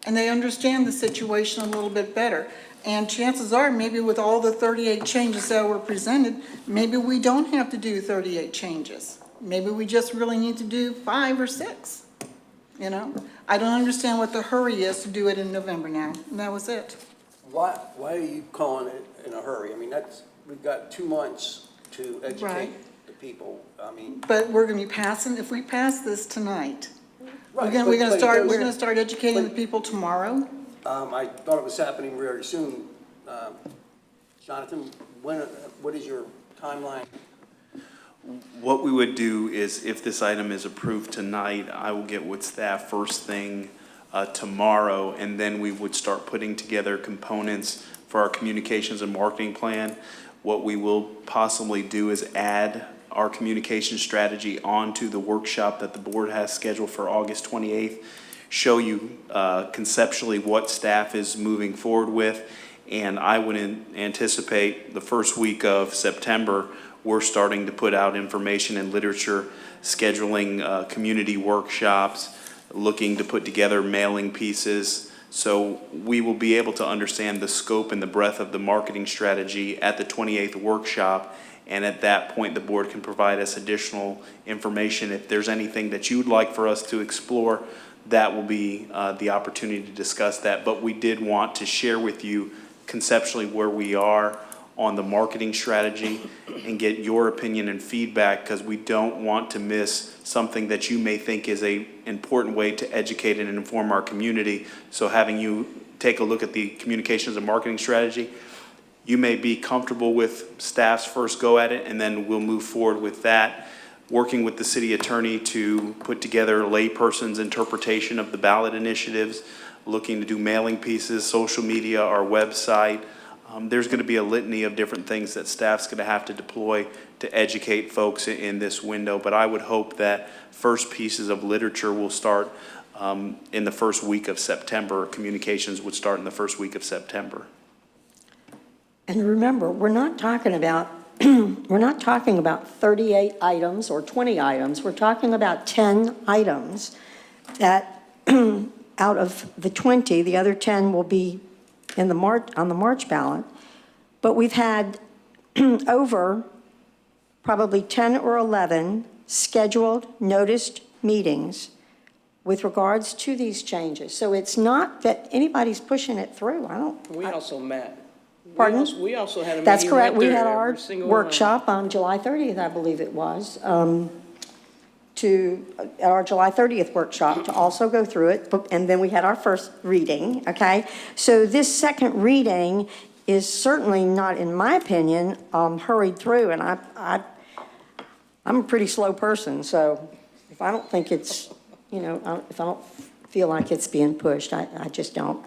And they understand the situation a little bit better. And chances are, maybe with all the 38 changes that were presented, maybe we don't have to do 38 changes. Maybe we just really need to do 5 or 6, you know? I don't understand what the hurry is to do it in November now, and that was it. Why are you calling it in a hurry? I mean, we've got 2 months to educate Right. the people. I mean, But we're gonna be passing, if we pass this tonight, right, we're but gonna start educating the people tomorrow? I thought it was happening very soon. Jonathan, what is your timeline? What we would do is, if this item is approved tonight, I will get with staff first thing tomorrow, and then we would start putting together components for our communications and marketing plan. What we will possibly do is add our communication strategy onto the workshop that the board has scheduled for August 28th, show you conceptually what staff is moving forward with, and I would anticipate the first week of September, we're starting to put out information and literature, scheduling community workshops, looking to put together mailing pieces. So we will be able to understand the scope and the breadth of the marketing strategy at the 28th workshop. And at that point, the board can provide us additional information. If there's anything that you would like for us to explore, that will be the opportunity to discuss that. But we did want to share with you conceptually where we are on the marketing strategy and get your opinion and feedback, because we don't want to miss something that you may think is an important way to educate and inform our community. So having you take a look at the communications and marketing strategy, you may be comfortable with staff's first go at it, and then we'll move forward with that, working with the city attorney to put together a layperson's interpretation of the ballot initiatives, looking to do mailing pieces, social media, our website. There's going to be a litany of different things that staff's going to have to deploy to educate folks in this window. But I would hope that first pieces of literature will start in the first week of September. Communications would start in the first week of September. And remember, we're not talking about 38 items or 20 items. We're talking about 10 items that out of the 20, the other 10 will be on the March ballot. But we've had over probably 10 or 11 scheduled, noticed meetings with regards to these changes. So it's not that anybody's pushing it through. We also met. Pardon? We also had a meeting. That's correct. We right had there, our every single one. workshop on July 30th, I believe it was, at our July 30th workshop to also go through it. And then we had our first reading, okay? So this second reading is certainly not, in my opinion, hurried through. And I'm a pretty slow person, so if I don't think it's, if I don't feel like it's being pushed, I just don't.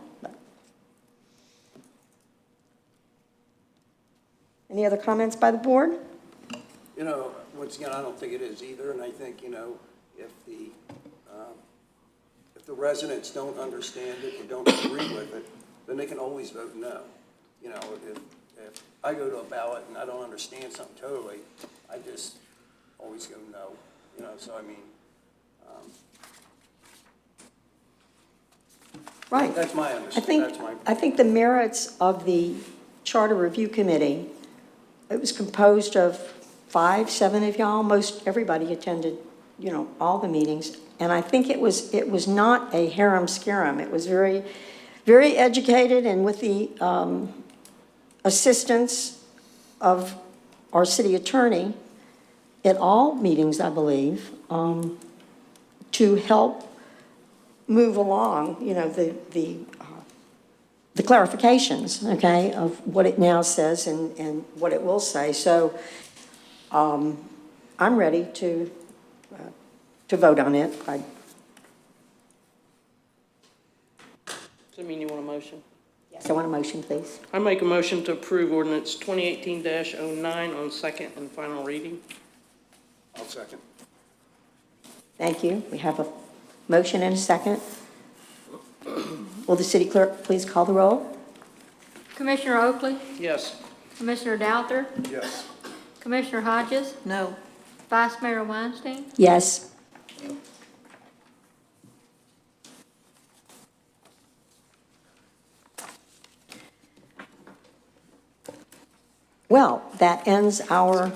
Any other comments by the board? Once again, I don't think it is either, and I think, if the residents don't understand it or don't agree with it, then they can always vote no. If I go to a ballot and I don't understand something totally, I just always go no, so I mean, Right. that's my understanding. I think the merits of the Charter Review Committee, it was composed of 5, 7 of y'all. Most everybody attended, all the meetings. And I think it was not a harem-scarum. It was very, very educated, and with the assistance of our city attorney at all meetings, I believe, to help move along, the clarifications, okay, of what it now says and what it will say. So I'm ready to vote on it. Does that mean you want a motion? Yes, I want a motion, please. I make a motion to approve ordinance 2018-09 on second and final reading. I'll second. Thank you. We have a motion and a second. Will the city clerk please call the roll? Commissioner Oakley, Yes. Commissioner Douther, Yes. Commissioner Hodges, No. Vice Mayor Weinstein. Yes. Well, that ends our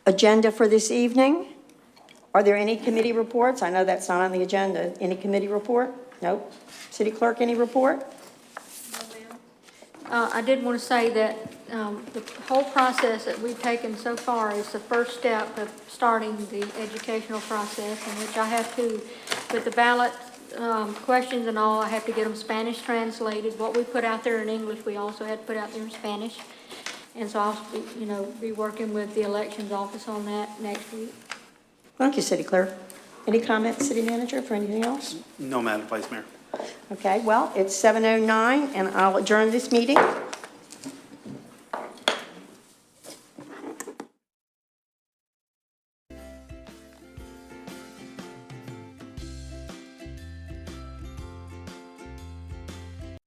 agenda for this evening. Are there any committee reports? I know that's not on the agenda. Any committee report? Nope. City clerk, any report? I did want to say that the whole process that we've taken so far is the first step of starting the educational process, in which I have to, with the ballot questions and all, I have to get them Spanish translated. What we put out there in English, we also had to put out there in Spanish. And so I'll, be working with the elections office on that next week. Thank you, City Clerk. Any comments, City Manager, for anything else? No, Madam Vice Mayor. Okay, well, it's 7:09, and I'll adjourn this meeting.